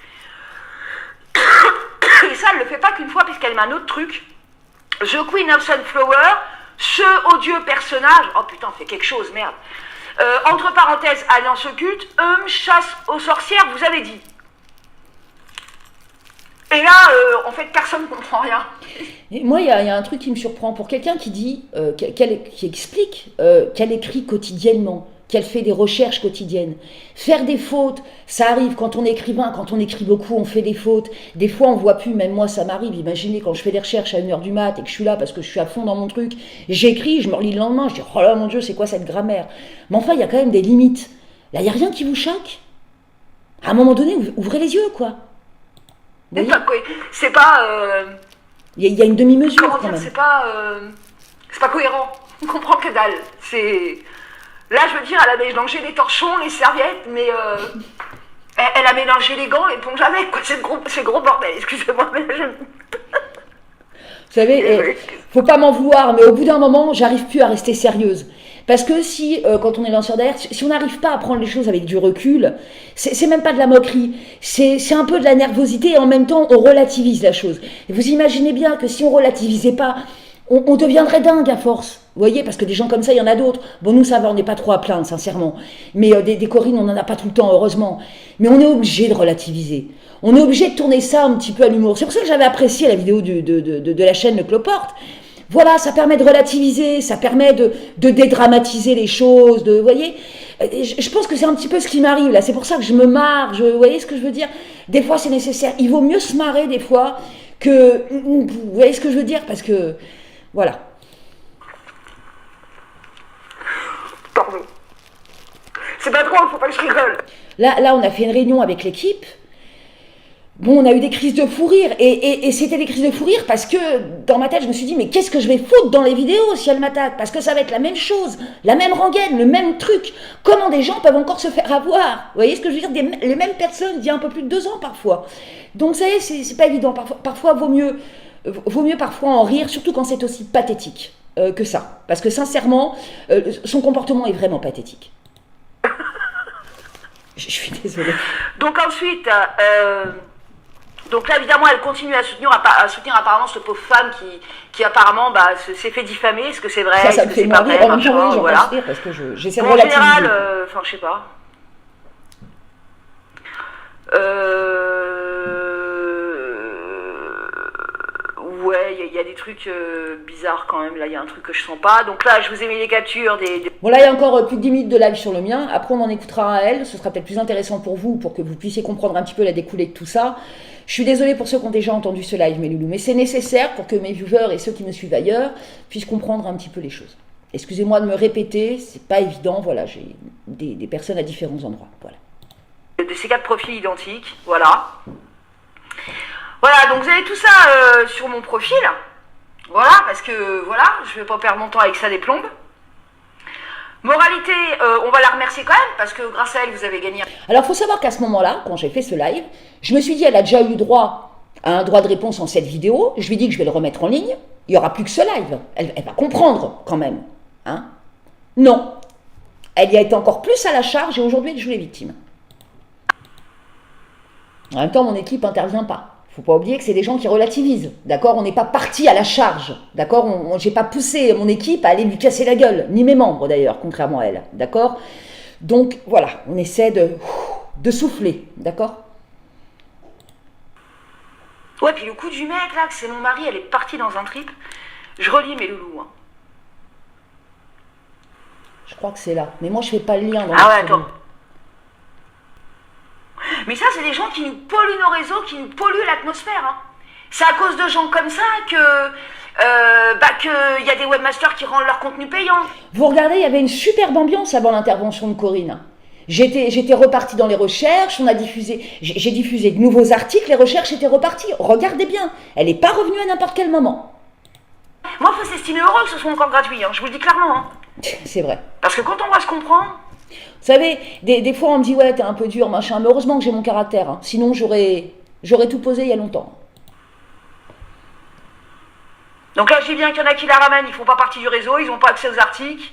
Et ça, elle ne le fait pas qu'une fois, puisqu'elle met un autre truc. The Queen of Sunflower, ce odieux personnage, oh putain, fait quelque chose, merde. Entre parenthèses, alliance occulte, chasse aux sorcières, vous avez dit. Et là, en fait, personne ne comprend rien. Et moi, il y a un truc qui me surprend. Pour quelqu'un qui dit, qui explique qu'elle écrit quotidiennement, qu'elle fait des recherches quotidiennes. Faire des fautes, ça arrive quand on est écrivain, quand on écrit beaucoup, on fait des fautes. Des fois, on ne voit plus, même moi, ça m'arrive. Imaginez quand je fais des recherches à 1h du mat et que je suis là parce que je suis à fond dans mon truc, j'écris, je me relis le lendemain, je dis « Oh là, mon Dieu, c'est quoi cette grammaire ?» Mais enfin, il y a quand même des limites. Là, il n'y a rien qui vous choque. À un moment donné, ouvrez les yeux, quoi. C'est pas... Il y a une demi-mesure, comment quand dire, même. c'est pas cohérent. On comprend que dalle. C'est... Là, je veux dire, elle a mélangé les torchons, les serviettes, mais elle a mélangé les gants, l'éponge avec, quoi. C'est gros bordel, excusez-moi, mais je... Vous savez, faut pas m'en vouloir, mais au bout d'un moment, j'arrive plus à rester sérieuse. Parce que si, quand on est lanceur d'alerte, si on n'arrive pas à prendre les choses avec du recul, c'est même pas de la moquerie, c'est un peu de la nervosité et en même temps, on relativise la chose. Et vous imaginez bien que si on relativisait pas, on deviendrait dingue à force. Vous voyez, parce que des gens comme ça, il y en a d'autres. Bon, nous, ça va, on n'est pas trop à plaindre, sincèrement. Mais des Corinne, on n'en a pas tout le temps, heureusement. Mais on est obligé de relativiser. On est obligé de tourner ça un petit peu à l'humour. C'est pour ça que j'avais apprécié la vidéo de la chaîne Le Cloporte. Voilà, ça permet de relativiser, ça permet de dédramatiser les choses, vous voyez. Je pense que c'est un petit peu ce qui m'arrive là, c'est pour ça que je me marre, vous voyez ce que je veux dire. Des fois c'est nécessaire, il vaut mieux se marrer des fois que, vous voyez ce que je veux dire, parce que, voilà. Pardon. C'est pas drôle, faut pas que je rigole. Là on a fait une réunion avec l'équipe. Bon, on a eu des crises de fou rire, et c'était des crises de fou rire parce que, dans ma tête, je me suis dit, mais qu'est-ce que je vais foutre dans les vidéos si elle m'attaque? Parce que ça va être la même chose, la même rengaine, le même truc. Comment des gens peuvent encore se faire avoir? Vous voyez ce que je veux dire? Les mêmes personnes, il y a un peu plus de 2 ans parfois. Donc, ça y est, c'est pas évident. Parfois, vaut mieux parfois en rire, surtout quand c'est aussi pathétique que ça. Parce que, sincèrement, son comportement est vraiment pathétique. Je suis désolée. Donc, ensuite... Donc là, évidemment, elle continue à soutenir apparemment cette pauvre femme qui apparemment s'est fait diffamer. Est-ce que c'est vrai? Ça me fait moins rire. En même temps, oui, j'en rire parce que j'essaie de relativiser. En général, enfin, je sais pas. Ouais, il y a des trucs bizarres quand même. Là, il y a un truc que je sens pas. Donc là, je vous ai mis les captures des... Bon, là, il y a encore plus de 10 minutes de live sur le mien. Après, on en écoutera à elle. Ce sera peut-être plus intéressant pour vous, pour que vous puissiez comprendre un petit peu la découlée de tout ça. Je suis désolée pour ceux qui ont déjà entendu ce live, mes loulous, mais c'est nécessaire pour que mes viewers et ceux qui me suivent ailleurs puissent comprendre un petit peu les choses. Excusez-moi de me répéter, c'est pas évident, voilà, j'ai des personnes à différents endroits, voilà. De ces 4 profils identiques, voilà. Voilà, donc vous avez tout ça sur mon profil, voilà, parce que, voilà, je vais pas perdre mon temps avec ça des plombes. Moralité, on va la remercier quand même, parce que grâce à elle, vous avez gagné. Alors, il faut savoir qu'à ce moment-là, quand j'ai fait ce live, je me suis dit, elle a déjà eu droit à un droit de réponse en cette vidéo. Je lui ai dit que je vais le remettre en ligne. Il n'y aura plus que ce live. Elle va comprendre, quand même. Hein? Non. Elle y a été encore plus à la charge et aujourd'hui, elle joue les victimes. En même temps, mon équipe n'intervient pas. Il ne faut pas oublier que c'est des gens qui relativisent, d'accord? On n'est pas parti à la charge, d'accord? J'ai pas poussé mon équipe à aller lui casser la gueule, ni mes membres d'ailleurs, contrairement à elle, d'accord? Donc voilà, on essaie de souffler, d'accord? Ouais, puis le coup du mec là, que c'est mon mari, elle est partie dans un trip. Je relis mes loulous. Hein. Je crois que c'est là, mais moi je fais pas le lien dans ah ouais, attends. Mais ça, c'est des gens qui nous polluent nos réseaux, qui nous polluent l'atmosphère. Hein. C'est à cause de gens comme ça que qu'il y a des webmasters qui rendent leur contenu payant. Vous regardez, il y avait une superbe ambiance avant l'intervention de Corinne. J'étais repartie dans les recherches, j'ai diffusé de nouveaux articles, les recherches étaient reparties. Regardez bien, elle n'est pas revenue à n'importe quel moment. Moi, il faut s'estimer heureux que ce soit encore gratuit, hein, je vous le dis clairement. Hein. C'est vrai. Parce que quand on va se comprendre... Vous savez, des fois on me dit ouais t'es un peu dur, machin, mais heureusement que j'ai mon caractère, hein. Sinon j'aurais tout posé il y a longtemps. Donc là je dis bien qu'il y en a qui la ramènent, ils font pas partie du réseau, ils n'ont pas accès aux articles.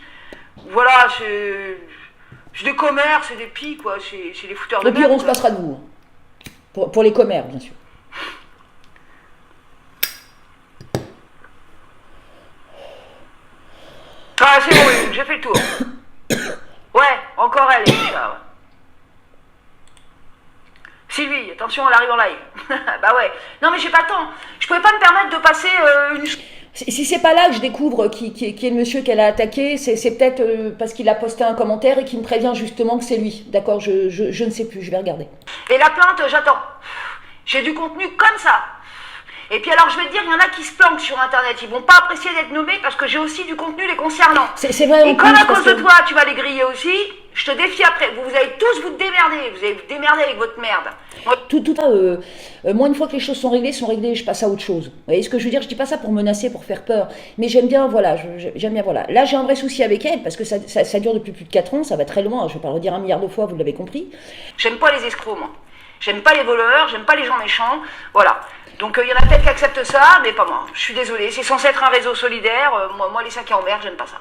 Voilà, c'est des commères, c'est des pies quoi, c'est des fouteurs de merde. Au pire on se passera de vous. Pour les commères bien sûr. Ah c'est bon, j'ai fait le tour. Ouais, encore elle, et ça, ouais. Sylvie, attention, elle arrive en live. Bah ouais. Non mais j'ai pas le temps. Je pouvais pas me permettre de passer une... Si c'est pas là que je découvre qui est le monsieur qu'elle a attaqué, c'est peut-être parce qu'il a posté un commentaire et qu'il me prévient justement que c'est lui. D'accord, je ne sais plus, je vais regarder. Et la plainte, j'attends. J'ai du contenu comme ça. Et puis alors je vais te dire, il y en a qui se planquent sur internet, ils vont pas apprécier d'être nommés parce que j'ai aussi du contenu les concernant. C'est vrai. Et comme à cause de toi, tu vas les griller aussi, je te défie après. Vous allez tous vous démerder, vous allez vous démerder avec votre merde. Moi, une fois que les choses sont réglées, je passe à autre chose. Vous voyez ce que je veux dire? Je dis pas ça pour menacer, pour faire peur, mais j'aime bien, voilà, j'aime bien, voilà. Là, j'ai un vrai souci avec elle parce que ça dure depuis plus de 4 ans, ça va très loin. Je vais pas le redire 1 milliard de fois, vous l'avez compris. J'aime pas les escrocs, moi. J'aime pas les voleurs, j'aime pas les gens méchants, voilà. Donc il y en a peut-être qui acceptent ça, mais pas moi. Je suis désolée, c'est censé être un réseau solidaire. Moi les sacs à emmerdes, j'aime pas ça.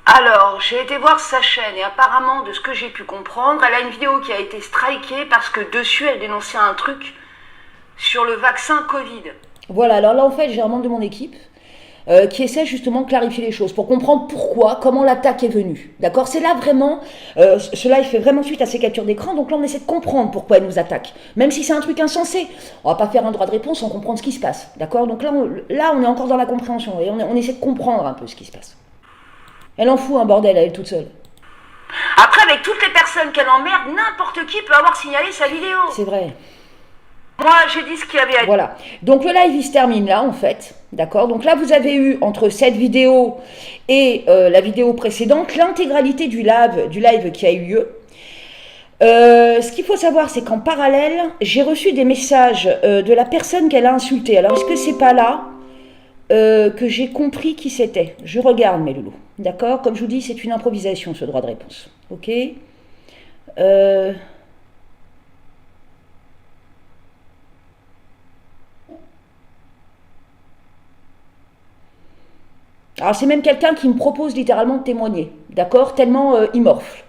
Alors, j'ai été voir sa chaîne et apparemment, de ce que j'ai pu comprendre, elle a une vidéo qui a été strikée parce que dessus, elle dénonçait un truc sur le vaccin Covid. Voilà, alors là en fait, j'ai un membre de mon équipe qui essaie justement de clarifier les choses pour comprendre pourquoi, comment l'attaque est venue. D'accord? C'est là vraiment, cela il fait vraiment suite à ces captures d'écran, donc là on essaie de comprendre pourquoi elle nous attaque. Même si c'est un truc insensé, on va pas faire un droit de réponse sans comprendre ce qui se passe. D'accord? Donc là on est encore dans la compréhension et on essaie de comprendre un peu ce qui se passe. Elle en fout un bordel, elle est toute seule. Après, avec toutes les personnes qu'elle emmerde, n'importe qui peut avoir signalé sa vidéo. C'est vrai. Moi, j'ai dit ce qu'il y avait à dire. Voilà. Donc le live, il se termine là, en fait. D'accord? Donc là, vous avez eu, entre cette vidéo et la vidéo précédente, l'intégralité du live qui a eu lieu. Ce qu'il faut savoir, c'est qu'en parallèle, j'ai reçu des messages de la personne qu'elle a insultée. Alors, est-ce que c'est pas là que j'ai compris qui c'était? Je regarde, mes loulous. D'accord? Comme je vous dis, c'est une improvisation, ce droit de réponse. Ok? Alors c'est même quelqu'un qui me propose littéralement de témoigner, d'accord? Tellement il morfle.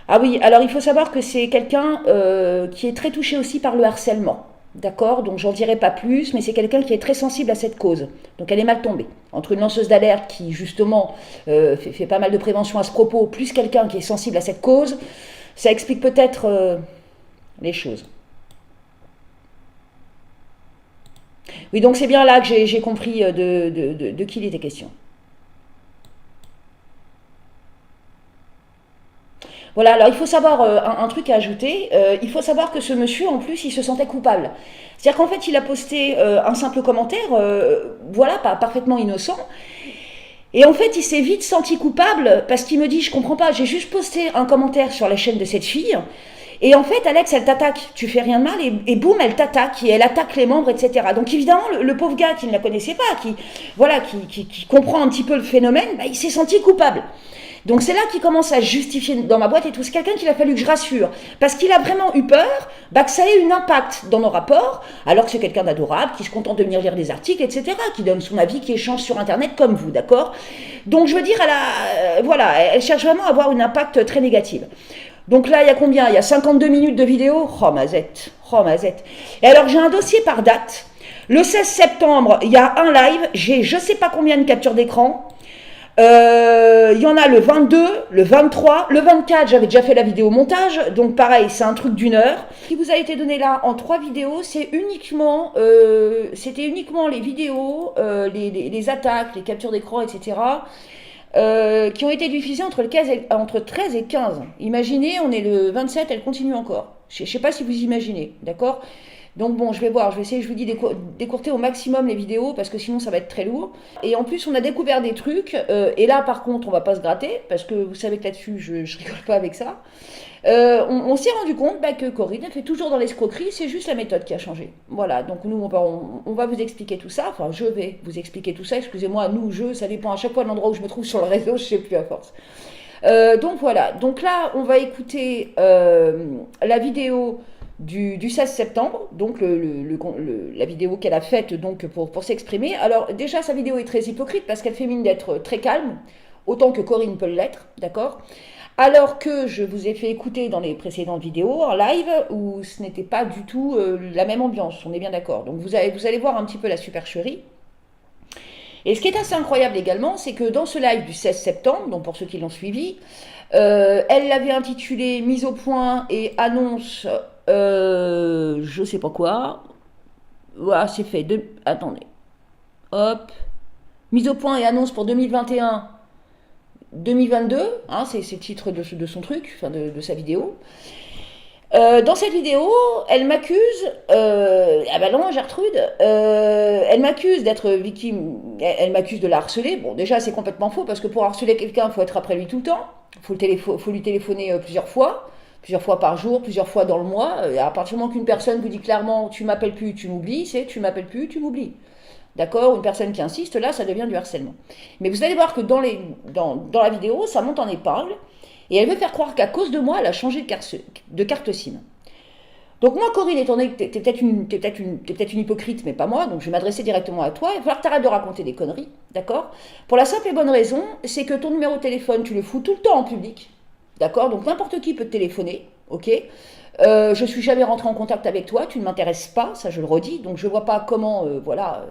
Ah oui, alors il faut savoir que c'est quelqu'un qui est très touché aussi par le harcèlement, d'accord? Donc j'en dirai pas plus, mais c'est quelqu'un qui est très sensible à cette cause. Donc elle est mal tombée. Entre une lanceuse d'alerte qui justement fait pas mal de prévention à ce propos, plus quelqu'un qui est sensible à cette cause, ça explique peut-être les choses. Oui, donc c'est bien là que j'ai compris de qui il était question. Voilà, alors il faut savoir un truc à ajouter, il faut savoir que ce monsieur, en plus, il se sentait coupable. C'est-à-dire qu'en fait, il a posté un simple commentaire, voilà, parfaitement innocent, et en fait, il s'est vite senti coupable parce qu'il me dit, je comprends pas, j'ai juste posté un commentaire sur la chaîne de cette fille, et en fait, Alex, elle t'attaque, tu fais rien de mal, et boum, elle t'attaque, et elle attaque les membres, etc. Donc évidemment, le pauvre gars qui ne la connaissait pas, qui comprend un petit peu le phénomène, bah, il s'est senti coupable. Donc c'est là qu'il commence à justifier dans ma boîte et tout. C'est quelqu'un qu'il a fallu que je rassure. Parce qu'il a vraiment eu peur que ça ait un impact dans nos rapports, alors que c'est quelqu'un d'adorable, qui se contente de venir lire des articles, etc., qui donne son avis, qui échange sur Internet comme vous, d'accord? Donc je veux dire, elle cherche vraiment à avoir un impact très négatif. Donc là, il y a combien? Il y a 52 minutes de vidéo. Oh, mazette. Et alors, j'ai un dossier par date. Le 16 septembre, il y a un live. J'ai je sais pas combien de captures d'écran. Il y en a le 22, le 23, le 24, j'avais déjà fait la vidéo montage, donc pareil, c'est un truc d'1 heure. Ce qui vous a été donné là en 3 vidéos, c'était uniquement les vidéos, les attaques, les captures d'écran, etc., qui ont été diffusées entre 13 et 15. Imaginez, on est le 27, elle continue encore. Je ne sais pas si vous imaginez, d'accord? Donc bon, je vais voir, je vais essayer, je vous dis, d'écourter au maximum les vidéos parce que sinon ça va être très lourd. Et en plus, on a découvert des trucs, et là par contre, on va pas se gratter parce que vous savez que là-dessus, je rigole pas avec ça. On s'est rendu compte que Corinne, elle fait toujours dans l'escroquerie, c'est juste la méthode qui a changé. Voilà, donc nous, on va vous expliquer tout ça, enfin je vais vous expliquer tout ça, excusez-moi, ça dépend à chaque fois de l'endroit où je me trouve sur le réseau, je sais plus à force. Donc voilà, donc là, on va écouter la vidéo du 16 septembre, donc la vidéo qu'elle a faite donc pour s'exprimer. Alors déjà, sa vidéo est très hypocrite parce qu'elle fait mine d'être très calme, autant que Corinne peut l'être, d'accord ? Alors que je vous ai fait écouter dans les précédentes vidéos en live où ce n'était pas du tout la même ambiance, on est bien d'accord. Donc vous allez voir un petit peu la supercherie. Et ce qui est assez incroyable également, c'est que dans ce live du 16 septembre, donc pour ceux qui l'ont suivi, elle l'avait intitulé « Mise au point et annonce je sais pas quoi ». Voilà, c'est fait. Attendez. Hop. Mise au point et annonce pour 2021. 2022, hein, c'est le titre de son truc, enfin de sa vidéo. Dans cette vidéo, elle m'accuse, ah ben non Gertrude, elle m'accuse d'être victime, elle m'accuse de la harceler. Bon déjà c'est complètement faux parce que pour harceler quelqu'un, il faut être après lui tout le temps, faut lui téléphoner plusieurs fois par jour, plusieurs fois dans le mois. Et à partir du moment qu'une personne vous dit clairement tu m'appelles plus, tu m'oublies, c'est tu m'appelles plus, tu m'oublies. D'accord? Une personne qui insiste, là, ça devient du harcèlement. Mais vous allez voir que dans la vidéo, ça monte en épingle, et elle veut faire croire qu'à cause de moi, elle a changé de carte SIM. Donc moi, Corinne, étant donné que t'es peut-être une hypocrite, mais pas moi, donc je vais m'adresser directement à toi, il va falloir que tu arrêtes de raconter des conneries, d'accord? Pour la simple et bonne raison, c'est que ton numéro de téléphone, tu le fous tout le temps en public, d'accord? Donc n'importe qui peut te téléphoner, ok? Je suis jamais rentrée en contact avec toi, tu ne m'intéresses pas, ça je le redis, donc je vois pas comment, voilà.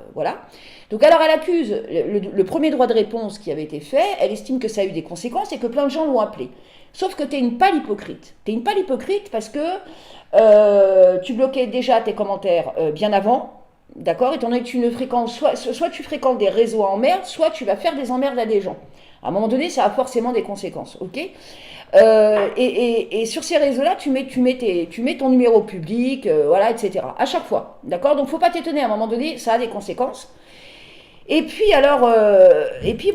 Donc alors elle accuse le premier droit de réponse qui avait été fait, elle estime que ça a eu des conséquences et que plein de gens l'ont appelé. Sauf que t'es une pâle hypocrite. T'es une pâle hypocrite parce que tu bloquais déjà tes commentaires bien avant, d'accord? Étant donné que tu ne fréquentes, soit tu fréquentes des réseaux à emmerdes, soit tu vas faire des emmerdes à des gens. À un moment donné, ça a forcément des conséquences, ok? Et sur ces réseaux-là, tu mets ton numéro public, voilà, etc. À chaque fois, d'accord? Donc, faut pas t'étonner. À un moment donné, ça a des conséquences. Et puis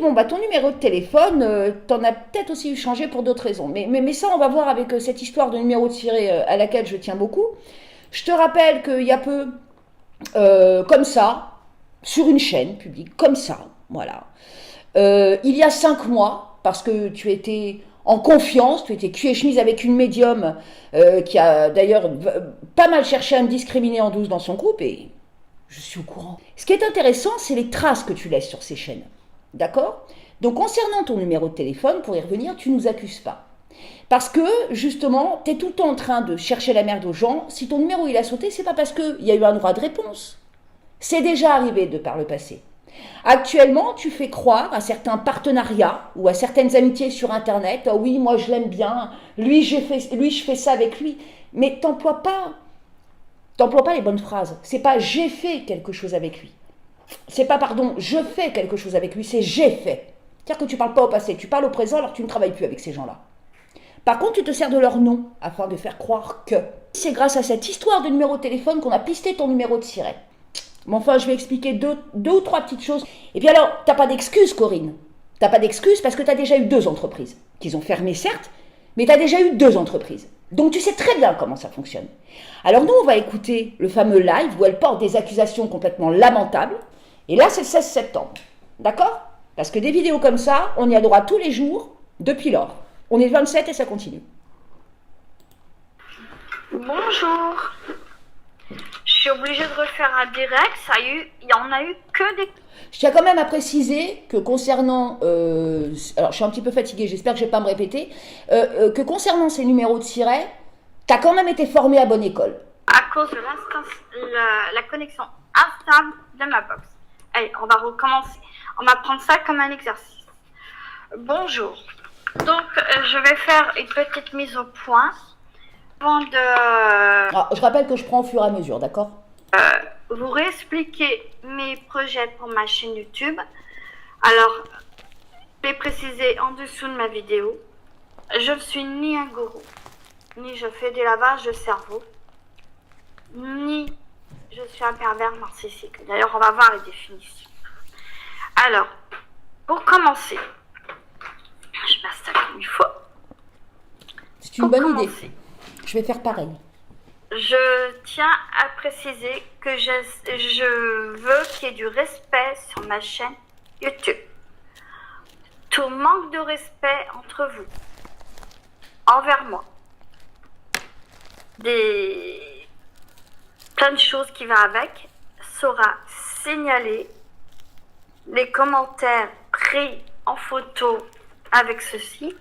bon, ton numéro de téléphone, t'en as peut-être aussi changé pour d'autres raisons. Mais ça, on va voir avec cette histoire de numéro tiré à laquelle je tiens beaucoup. Je te rappelle qu'il y a peu, comme ça, sur une chaîne publique, comme ça, voilà. Il y a 5 mois, parce que tu étais en confiance, tu étais cul et chemise avec une médium qui a d'ailleurs pas mal cherché à me discriminer en douce dans son groupe, et je suis au courant. Ce qui est intéressant, c'est les traces que tu laisses sur ces chaînes. D'accord? Donc concernant ton numéro de téléphone, pour y revenir, tu ne nous accuses pas. Parce que, justement, tu es tout le temps en train de chercher la merde aux gens. Si ton numéro il a sauté, c'est pas parce qu'il y a eu un droit de réponse. C'est déjà arrivé de par le passé. Actuellement, tu fais croire à certains partenariats ou à certaines amitiés sur Internet. Oh oui, moi je l'aime bien, lui je fais ça avec lui. Mais t'emploies pas les bonnes phrases. C'est pas j'ai fait quelque chose avec lui. C'est pas je fais quelque chose avec lui, c'est j'ai fait. C'est-à-dire que tu parles pas au passé, tu parles au présent alors que tu ne travailles plus avec ces gens-là. Par contre, tu te sers de leur nom afin de faire croire que. C'est grâce à cette histoire de numéro de téléphone qu'on a pisté ton numéro de siret. Mais enfin, je vais expliquer deux ou trois petites choses. Et puis alors, t'as pas d'excuse, Corinne. T'as pas d'excuse parce que t'as déjà eu 2 entreprises. Qu'ils ont fermé, certes, mais t'as déjà eu 2 entreprises. Donc tu sais très bien comment ça fonctionne. Alors nous, on va écouter le fameux live où elle porte des accusations complètement lamentables. Et là, c'est le 16 septembre. D'accord? Parce que des vidéos comme ça, on y a droit tous les jours depuis lors. On est le 27 et ça continue. Bonjour. Je suis obligée de refaire un direct, il y en a eu que des... Je tiens quand même à préciser que concernant, alors je suis un petit peu fatiguée, j'espère que je ne vais pas me répéter, que concernant ces numéros de siret, tu as quand même été formée à bonne école. À cause de la connexion instable de ma box. Allez, on va recommencer. On va prendre ça comme un exercice. Bonjour. Donc, je vais faire une petite mise au point. Avant de... Alors, je rappelle que je prends au fur et à mesure, d'accord? Vous réexpliquer mes projets pour ma chaîne YouTube. Alors, je vais préciser en dessous de ma vidéo. Je ne suis ni un gourou, ni je fais des lavages de cerveau, ni je suis un pervers narcissique. D'ailleurs, on va voir les définitions. Alors, pour commencer, je m'installe comme il faut. C'est une bonne idée. Je vais faire pareil. Je tiens à préciser que je veux qu'il y ait du respect sur ma chaîne YouTube. Tout manque de respect entre vous, envers moi, plein de choses qui vont avec, sera signalé. Les commentaires pris en photo avec ceci.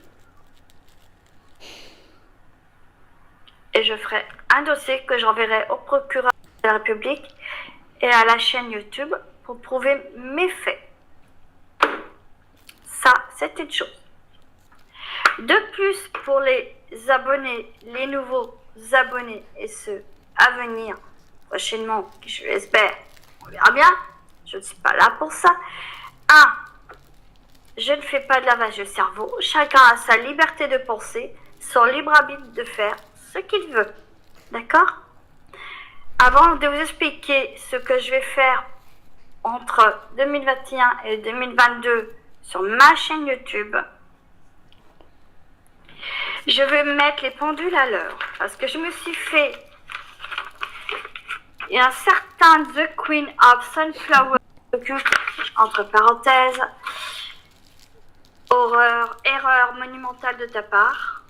Et je ferai un dossier que j'enverrai au procureur de la République et à la chaîne YouTube pour prouver mes faits. Ça, c'est une chose. De plus, pour les abonnés, les nouveaux abonnés et ceux à venir prochainement, je l'espère, on verra bien, je ne suis pas là pour ça. 1. Je ne fais pas de lavage de cerveau. Chacun a sa liberté de penser, son libre arbitre de faire ce qu'il veut. D'accord? Avant de vous expliquer ce que je vais faire entre 2021 et 2022 sur ma chaîne YouTube, je vais mettre les pendules à l'heure parce que je me suis fait un certain The Queen of Sunflower, entre parenthèses, horreur, erreur monumentale de ta part.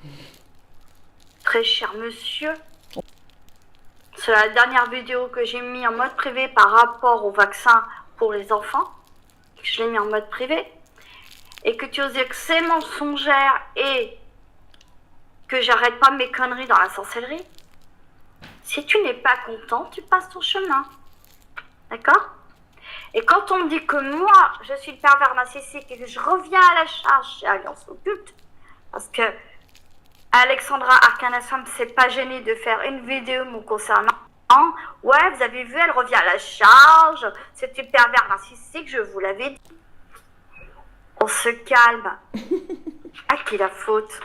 Très cher monsieur, c'est la dernière vidéo que j'ai mis en mode privé par rapport au vaccin pour les enfants. Je l'ai mis en mode privé. Et que tu oses dire que c'est mensongère et que j'arrête pas mes conneries dans la sorcellerie. Si tu n'es pas content, tu passes ton chemin. D'accord? Et quand on me dit que moi, je suis le pervers narcissique et que je reviens à la charge chez Alliance Occulte, parce que Alexandra Arcanasam s'est pas gênée de faire une vidéo me concernant. Ouais, vous avez vu, elle revient à la charge. C'est une pervers narcissique, je vous l'avais dit. On se calme. À qui la faute?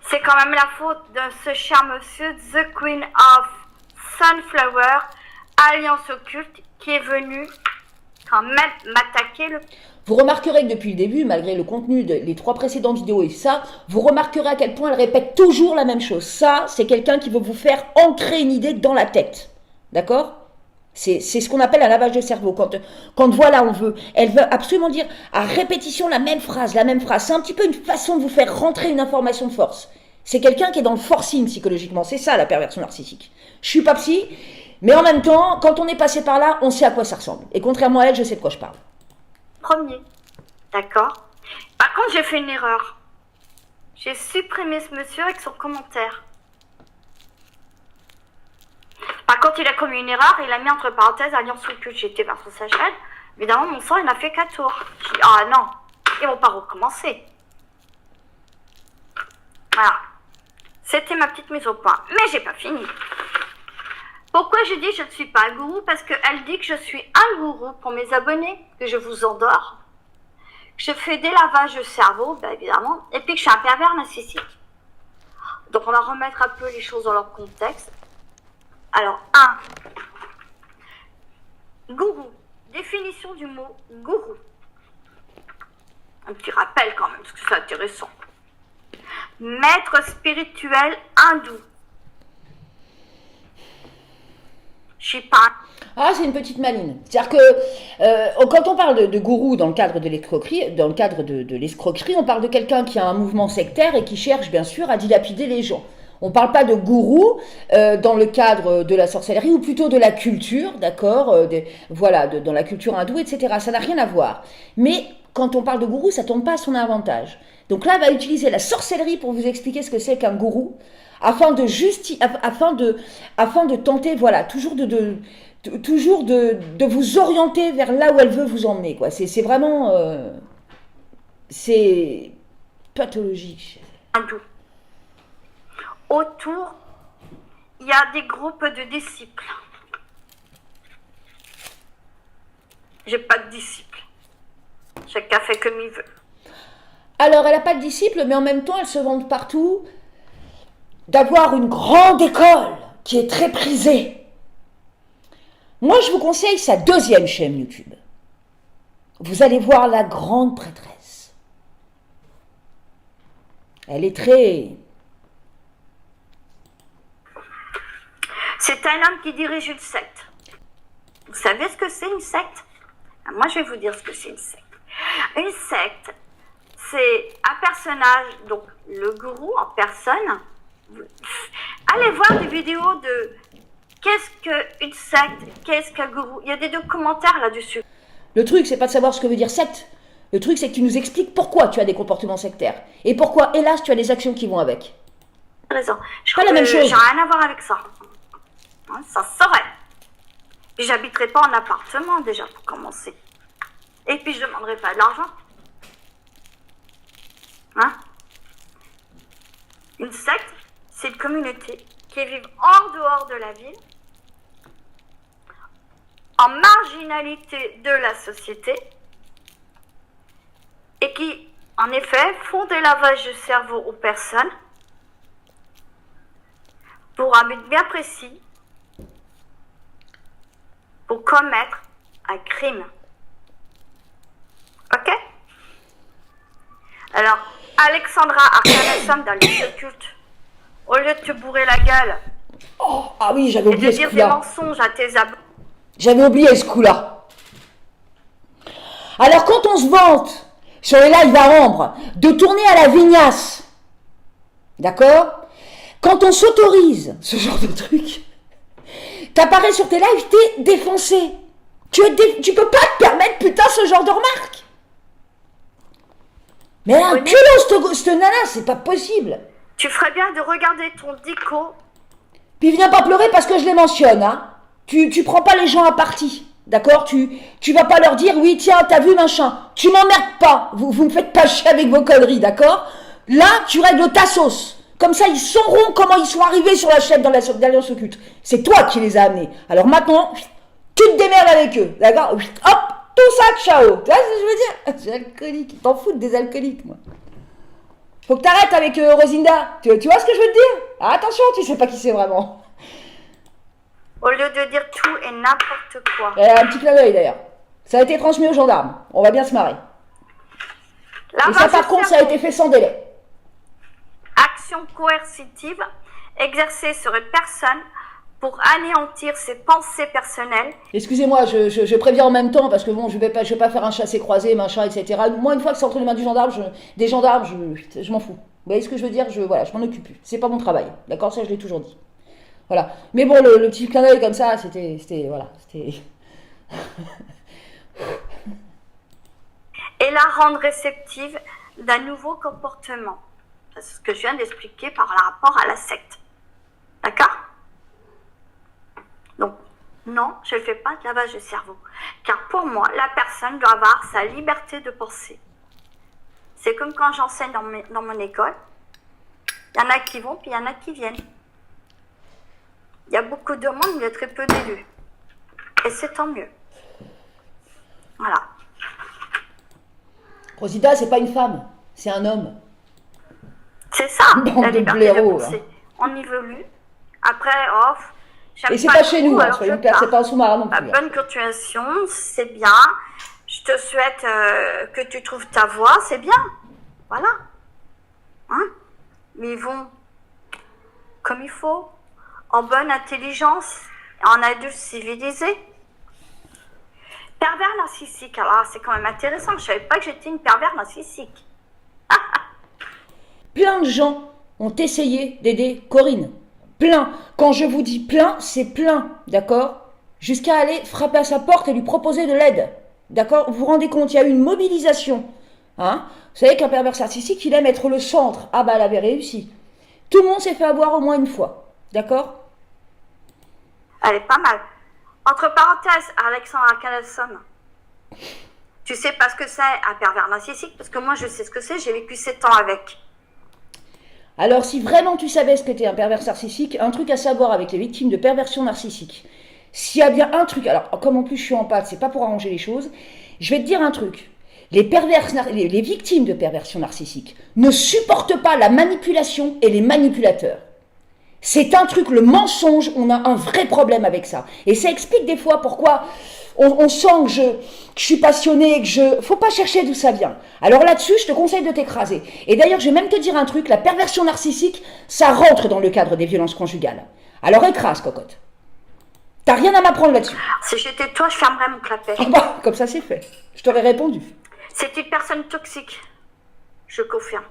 C'est quand même la faute de ce cher monsieur, The Queen of Sunflower, Alliance Occulte, qui est venu quand même m'attaquer le... Vous remarquerez que depuis le début, malgré le contenu des 3 précédentes vidéos et ça, vous remarquerez à quel point elle répète toujours la même chose. Ça, c'est quelqu'un qui veut vous faire ancrer une idée dans la tête. D'accord? C'est ce qu'on appelle un lavage de cerveau. Quand voilà, elle veut absolument dire à répétition la même phrase. C'est un petit peu une façon de vous faire rentrer une information de force. C'est quelqu'un qui est dans le forcing psychologiquement. C'est ça la perversion narcissique. Je suis pas psy, mais en même temps, quand on est passé par là, on sait à quoi ça ressemble. Et contrairement à elle, je sais de quoi je parle. Premier, d'accord? Par contre, j'ai fait une erreur. J'ai supprimé ce monsieur avec son commentaire. Par contre, il a commis une erreur, il a mis entre parenthèses Alliance Occulte. J'étais vers sa chaîne. Évidemment, mon sang, il n'a fait qu'un tour. J'ai dit, ah non, ils vont pas recommencer. Voilà. C'était ma petite mise au point. Mais j'ai pas fini. Pourquoi je dis je ne suis pas un gourou? Parce qu'elle dit que je suis un gourou pour mes abonnés, que je vous endors, que je fais des lavages de cerveau, bien évidemment, et puis que je suis un pervers narcissique. Donc on va remettre un peu les choses dans leur contexte. Alors, 1. Gourou. Définition du mot gourou. Un petit rappel quand même, parce que c'est intéressant. Maître spirituel hindou. Je suis pas... Ah, c'est une petite maline. C'est-à-dire que quand on parle de gourou dans le cadre de l'escroquerie, on parle de quelqu'un qui a un mouvement sectaire et qui cherche bien sûr à dilapider les gens. On ne parle pas de gourou dans le cadre de la sorcellerie ou plutôt de la culture, d'accord, dans la culture hindoue, etc. Ça n'a rien à voir. Mais quand on parle de gourou, ça ne tombe pas à son avantage. Donc là, elle va utiliser la sorcellerie pour vous expliquer ce que c'est qu'un gourou, afin de tenter, voilà, toujours de vous orienter vers là où elle veut vous emmener, quoi. C'est vraiment, c'est pathologique. Autour, il y a des groupes de disciples. J'ai pas de disciples. Chacun fait comme il veut. Alors, elle n'a pas de disciples, mais en même temps, elle se vante partout d'avoir une grande école qui est très prisée. Moi, je vous conseille sa deuxième chaîne YouTube. Vous allez voir la grande prêtresse. Elle est très... C'est un homme qui dirige une secte. Vous savez ce que c'est une secte? Moi, je vais vous dire ce que c'est une secte. Une secte, c'est un personnage, donc le gourou en personne. Allez voir des vidéos de qu'est-ce qu'une secte, qu'est-ce qu'un gourou. Il y a des documentaires là-dessus. Le truc, c'est pas de savoir ce que veut dire secte. Le truc, c'est que tu nous expliques pourquoi tu as des comportements sectaires. Et pourquoi, hélas, tu as des actions qui vont avec. Raison. Je Pas crois la même que chose. j'ai rien à voir avec ça. Hein, ça saurait. Puis j'habiterai pas en appartement déjà pour commencer. Et puis je demanderai pas de l'argent. Hein? Une secte, c'est une communauté qui vit dehors de la ville, en marginalité de la société, et qui, en effet, font des lavages de cerveau aux personnes pour un but bien précis, pour commettre un crime. Ok? Alors, Alexandra Arcanasson dans les occultes, au lieu de te bourrer la gueule Oh, ah oui, j'avais et de oublié ce dire des coup-là. mensonges à tes abonnés, J'avais oublié ce coup-là. Alors, quand on se vante sur les lives à Ambre de tourner à la vignasse, d'accord? Quand on s'autorise ce genre de truc, t'apparais sur tes lives, t'es défoncé. Tu peux pas te permettre, putain, ce genre de remarques. Mais un Honnête. culot, cette nana, c'est pas possible. tu ferais bien de regarder ton dico. Puis viens pas pleurer parce que je les mentionne, hein. Tu prends pas les gens à partie, d'accord? Tu vas pas leur dire, oui, tiens, t'as vu, machin. Tu m'emmerdes pas, vous me faites pas chier avec vos conneries, d'accord? Là, tu règles ta sauce. Comme ça, ils sauront comment ils sont arrivés sur la chaîne dans l'Alliance Occulte. C'est toi qui les as amenés. Alors maintenant, tu te démerdes avec eux, d'accord? Hop, tout ça, ciao. Tu vois ce que je veux dire? Je suis alcoolique, t'en fous des alcooliques, moi. Faut que t'arrêtes avec Rosinda. Tu vois ce que je veux te dire? Ah, attention, tu sais pas qui c'est vraiment. Au lieu de dire tout et n'importe quoi. Elle a un petit clin d'œil d'ailleurs. Ça a été transmis aux gendarmes. On va bien se marrer. Et ça, par contre, ça a été fait sans délai. Action coercitive exercée sur une personne pour anéantir ses pensées personnelles. Excusez-moi, je préviens en même temps parce que bon, je vais pas faire un chassé-croisé, machin, etc. Moi, une fois que c'est entre les mains des gendarmes, je m'en fous. Vous voyez ce que je veux dire? Je m'en occupe plus. C'est pas mon travail. D'accord? Ça, je l'ai toujours dit. Voilà. Mais bon, le petit clin d'œil comme ça, c'était. Et la rendre réceptive d'un nouveau comportement. C'est ce que je viens d'expliquer par rapport à la secte. D'accord? Donc, non, je ne fais pas de lavage de cerveau. Car pour moi, la personne doit avoir sa liberté de penser. C'est comme quand j'enseigne dans mon école. Il y en a qui vont, puis il y en a qui viennent. Il y a beaucoup de monde, mais il y a très peu d'élus. Et c'est tant mieux. Voilà. Rosita, c'est pas une femme, c'est un homme. C'est ça, Bande la de liberté blaireaux, de penser. là. On évolue. Après, j'aime Et c'est pas chez tout, nous, hein, alors soyons je clairs, c'est pars. pas un sous-marin non La plus. hein. bonne continuation, c'est bien. Je te souhaite que tu trouves ta voie, c'est bien. Voilà. Hein? Mais ils vont comme il faut, en bonne intelligence, en adulte civilisé. Pervers narcissique, alors c'est quand même intéressant. Je savais pas que j'étais une pervers narcissique. Plein de gens ont essayé d'aider Corinne. Plein. Quand je vous dis plein, c'est plein, d'accord? Jusqu'à aller frapper à sa porte et lui proposer de l'aide. D'accord? Vous vous rendez compte, il y a eu une mobilisation. Hein? Vous savez qu'un pervers narcissique, il aime être le centre. Ah bah, elle avait réussi. Tout le monde s'est fait avoir au moins une fois. D'accord? Elle est pas mal. Entre parenthèses, Alexandra Arcanasson. Tu sais pas ce que c'est un pervers narcissique? Parce que moi, je sais ce que c'est. J'ai vécu 7 ans avec. Alors, si vraiment tu savais ce qu'était un pervers narcissique, un truc à savoir avec les victimes de perversion narcissique, s'il y a bien un truc, alors comme en plus je suis en pâte, c'est pas pour arranger les choses, je vais te dire un truc. Les victimes de perversion narcissique ne supportent pas la manipulation et les manipulateurs. C'est un truc, le mensonge, on a un vrai problème avec ça. Et ça explique des fois pourquoi on sent que je suis passionnée, faut pas chercher d'où ça vient. Alors là-dessus, je te conseille de t'écraser. Et d'ailleurs, je vais même te dire un truc, la perversion narcissique, ça rentre dans le cadre des violences conjugales. Alors écrase, cocotte. T'as rien à m'apprendre là-dessus. Si j'étais toi, je fermerais mon clapet. Bah, comme ça, c'est fait. Je t'aurais répondu. C'est une personne toxique. Je confirme.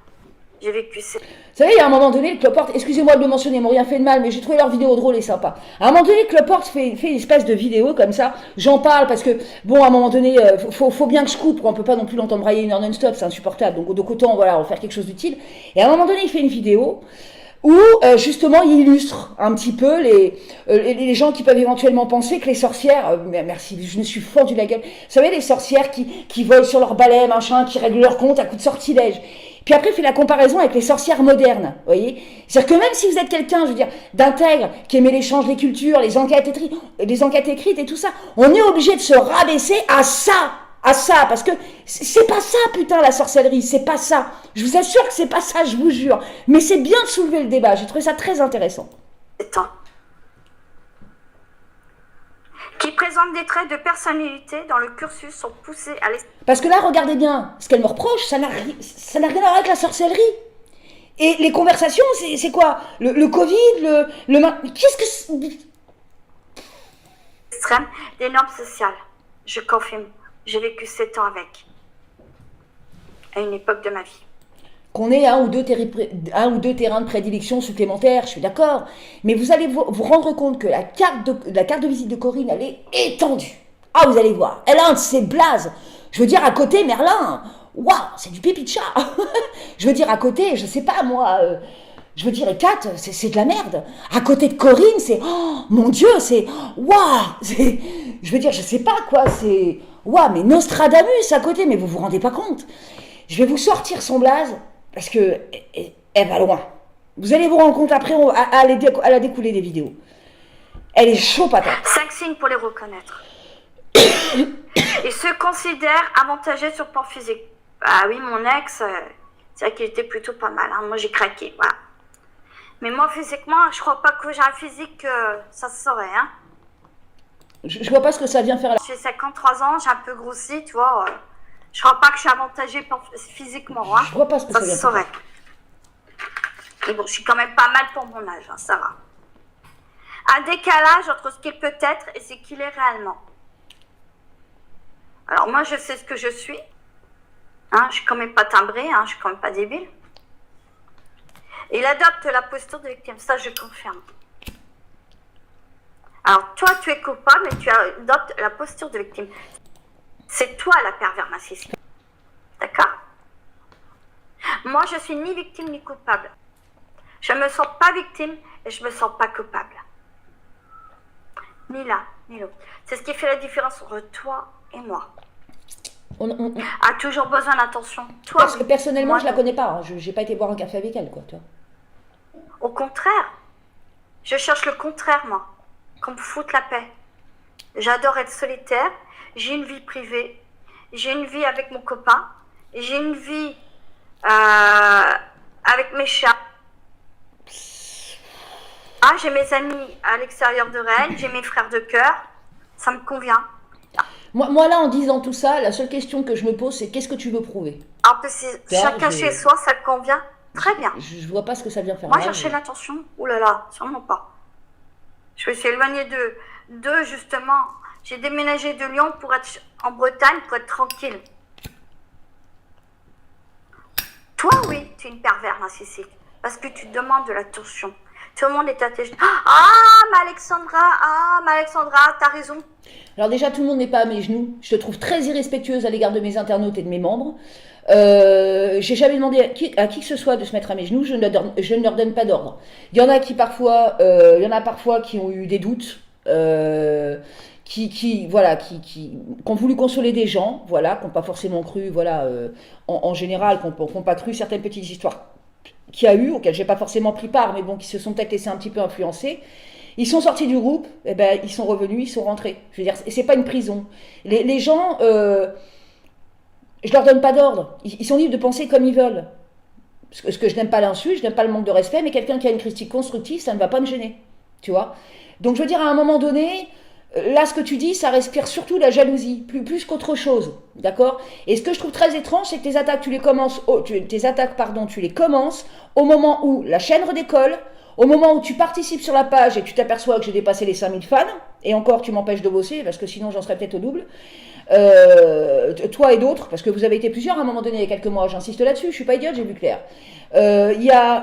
J'ai vécu ça. Vous savez, il y a un moment donné, le Cloporte, excusez-moi de le mentionner, ils m'ont rien fait de mal, mais j'ai trouvé leur vidéo drôle et sympa. À un moment donné, le Cloporte fait une espèce de vidéo comme ça. J'en parle parce que, bon, à un moment donné, faut bien que je coupe, on peut pas non plus l'entendre brailler 1 heure non-stop, c'est insupportable. Donc autant, voilà, on faire quelque chose d'utile. Et à un moment donné, il fait une vidéo où, justement, il illustre un petit peu les gens qui peuvent éventuellement penser que les sorcières, merci, je me suis fendu la gueule. Vous savez, les sorcières qui volent sur leur balai, machin, qui règlent leur compte à coups de sortilège. Puis après, il fait la comparaison avec les sorcières modernes, vous voyez. C'est-à-dire que même si vous êtes quelqu'un, je veux dire, d'intègre, qui aimait l'échange des cultures, les enquêtes écrites et tout ça, on est obligé de se rabaisser à ça, parce que c'est pas ça, putain, la sorcellerie, c'est pas ça. Je vous assure que c'est pas ça, je vous jure. Mais c'est bien de soulever le débat, j'ai trouvé ça très intéressant. Qui présentent des traits de personnalité dans le cursus sont poussés à l'esprit. Parce que là, regardez bien, ce qu'elle me reproche, ça n'a rien à voir avec la sorcellerie. Et les conversations, c'est quoi le Covid, qu'est-ce que... Extrême des normes sociales. Je confirme, j'ai vécu 7 ans avec. À une époque de ma vie. Qu'on ait un ou deux terrains de prédilection supplémentaires, je suis d'accord. Mais vous allez vous rendre compte que la carte de visite de Corinne, elle est étendue. Ah, vous allez voir, elle a un de ses blazes. Je veux dire, à côté, Merlin, waouh, c'est du pipi de chat. Je veux dire, à côté, je sais pas, moi, je veux dire, Kat, c'est de la merde. À côté de Corinne, c'est, oh, mon Dieu, c'est, waouh, je veux dire, je sais pas quoi, c'est, waouh, mais Nostradamus à côté, mais vous vous rendez pas compte. Je vais vous sortir son blaze. Parce que elle va loin. Vous allez vous rendre compte après, à la découler des vidéos. Elle est chaud patate. 5 signes pour les reconnaître. Ils se considèrent avantagés sur le plan physique. Ah oui, mon ex, c'est vrai qu'il était plutôt pas mal. Hein. Moi, j'ai craqué, voilà. Mais moi, physiquement, je crois pas que j'ai un physique, ça se saurait. Hein. Je vois pas ce que ça vient faire là. J'ai 53 ans, j'ai un peu grossi, tu vois. Je crois pas que je suis avantagée physiquement. Hein. Je vois pas ce que ça se vient saurait. Mais bon, je suis quand même pas mal pour mon âge, hein, ça va. Un décalage entre ce qu'il peut être et ce qu'il est réellement. Alors moi, je sais ce que je suis. Hein, je suis quand même pas timbrée, hein, je suis quand même pas débile. Il adopte la posture de victime, ça je confirme. Alors toi, tu es coupable, mais tu adoptes la posture de victime. C'est toi la pervers narcissique. D'accord? Moi, je suis ni victime ni coupable. Je me sens pas victime et je me sens pas coupable. Ni l'un, ni l'autre. C'est ce qui fait la différence entre toi et moi. A toujours besoin d'attention. Toi, parce que personnellement, moi, je la connais pas. Hein. Je n'ai pas été boire un café avec elle, quoi. Toi. Au contraire. Je cherche le contraire, moi. Qu'on me foute la paix. J'adore être solitaire. J'ai une vie privée, j'ai une vie avec mon copain, j'ai une vie avec mes chats. Ah, j'ai mes amis à l'extérieur de Rennes, j'ai mes frères de cœur, ça me convient. Moi là, en disant tout ça, la seule question que je me pose, c'est qu'est-ce que tu veux prouver? En plus, chacun chez soi, ça te convient très bien. Je vois pas ce que ça vient faire. Moi, chercher l'attention, oulala, sûrement pas. Je me suis éloignée d'eux, justement. J'ai déménagé de Lyon pour être en Bretagne, pour être tranquille. Toi, oui, tu es une pervers narcissique. Parce que tu demandes de l'attention. Tout le monde est à tes genoux. Ah, ma Alexandra, t'as raison. Alors déjà, tout le monde n'est pas à mes genoux. Je te trouve très irrespectueuse à l'égard de mes internautes et de mes membres. J'ai jamais demandé à qui que ce soit de se mettre à mes genoux. Je ne leur donne pas d'ordre. Il y en a parfois qui ont eu des doutes. Qui ont voulu consoler des gens, voilà, qui n'ont pas forcément cru, voilà, en général, qui n'ont pas cru certaines petites histoires qu'il y a eu, auxquelles j'ai pas forcément pris part, mais bon, qui se sont peut-être laissés un petit peu influencer. Ils sont sortis du groupe, et ben ils sont revenus, ils sont rentrés. Je veux dire, c'est pas une prison. Les gens, je leur donne pas d'ordre. Ils sont libres de penser comme ils veulent. Ce que je n'aime pas l'insulte, je n'aime pas le manque de respect, mais quelqu'un qui a une critique constructive, ça ne va pas me gêner. Tu vois? Donc je veux dire, à un moment donné, là, ce que tu dis, ça respire surtout la jalousie, plus qu'autre chose. D'accord? Et ce que je trouve très étrange, c'est que tes attaques, tu les commences au moment où la chaîne redécolle, au moment où tu participes sur la page et tu t'aperçois que j'ai dépassé les 5000 fans, et encore tu m'empêches de bosser, parce que sinon j'en serais peut-être au double, toi et d'autres, parce que vous avez été plusieurs à un moment donné, il y a quelques mois, j'insiste là-dessus, je suis pas idiote, j'ai vu clair. Il y a,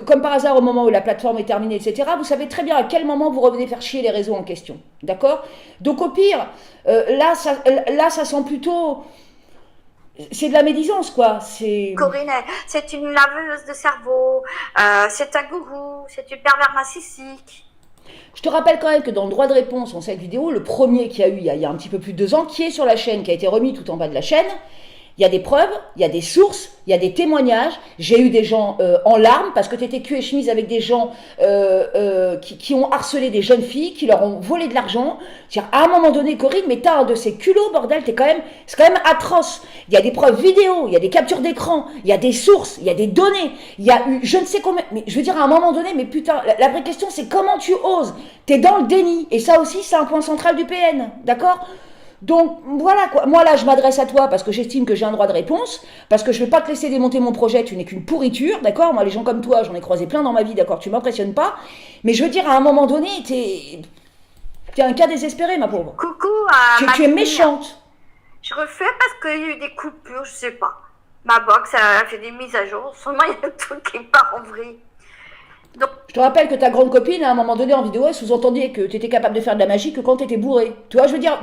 comme par hasard, au moment où la plateforme est terminée, etc., vous savez très bien à quel moment vous revenez faire chier les réseaux en question. D'accord? Donc au pire, là, ça sent plutôt... C'est de la médisance, quoi. Corinne, c'est une laveuse de cerveau, c'est un gourou, c'est une pervers narcissique. Je te rappelle quand même que dans le droit de réponse en cette vidéo, le premier qu'il y a eu il y a un petit peu plus de 2 ans, qui est sur la chaîne, qui a été remis tout en bas de la chaîne, il y a des preuves, il y a des sources, il y a des témoignages. J'ai eu des gens en larmes parce que tu étais cul et chemise avec des gens qui ont harcelé des jeunes filles, qui leur ont volé de l'argent. À un moment donné, Corinne, mais t'as un de ces culots, bordel, c'est quand même atroce. Il y a des preuves vidéo, il y a des captures d'écran, il y a des sources, il y a des données, il y a eu je ne sais combien. Mais je veux dire, à un moment donné, mais putain, la vraie question, c'est comment tu oses? T'es dans le déni. Et ça aussi, c'est un point central du PN. D'accord? Donc voilà quoi, moi là je m'adresse à toi parce que j'estime que j'ai un droit de réponse, parce que je ne vais pas te laisser démonter mon projet, tu n'es qu'une pourriture, d'accord? Moi les gens comme toi, j'en ai croisé plein dans ma vie, d'accord? Tu m'impressionnes pas, mais je veux dire à un moment donné, t'es un cas désespéré ma pauvre. Coucou tu es méchante. Je refais parce qu'il y a eu des coupures, je sais pas. Ma box a fait des mises à jour, seulement il y a tout qui part en vrille. Donc, je te rappelle que ta grande copine, à un moment donné en vidéo, elle sous-entendait que tu étais capable de faire de la magie que quand tu étais bourré. Tu vois, je veux dire,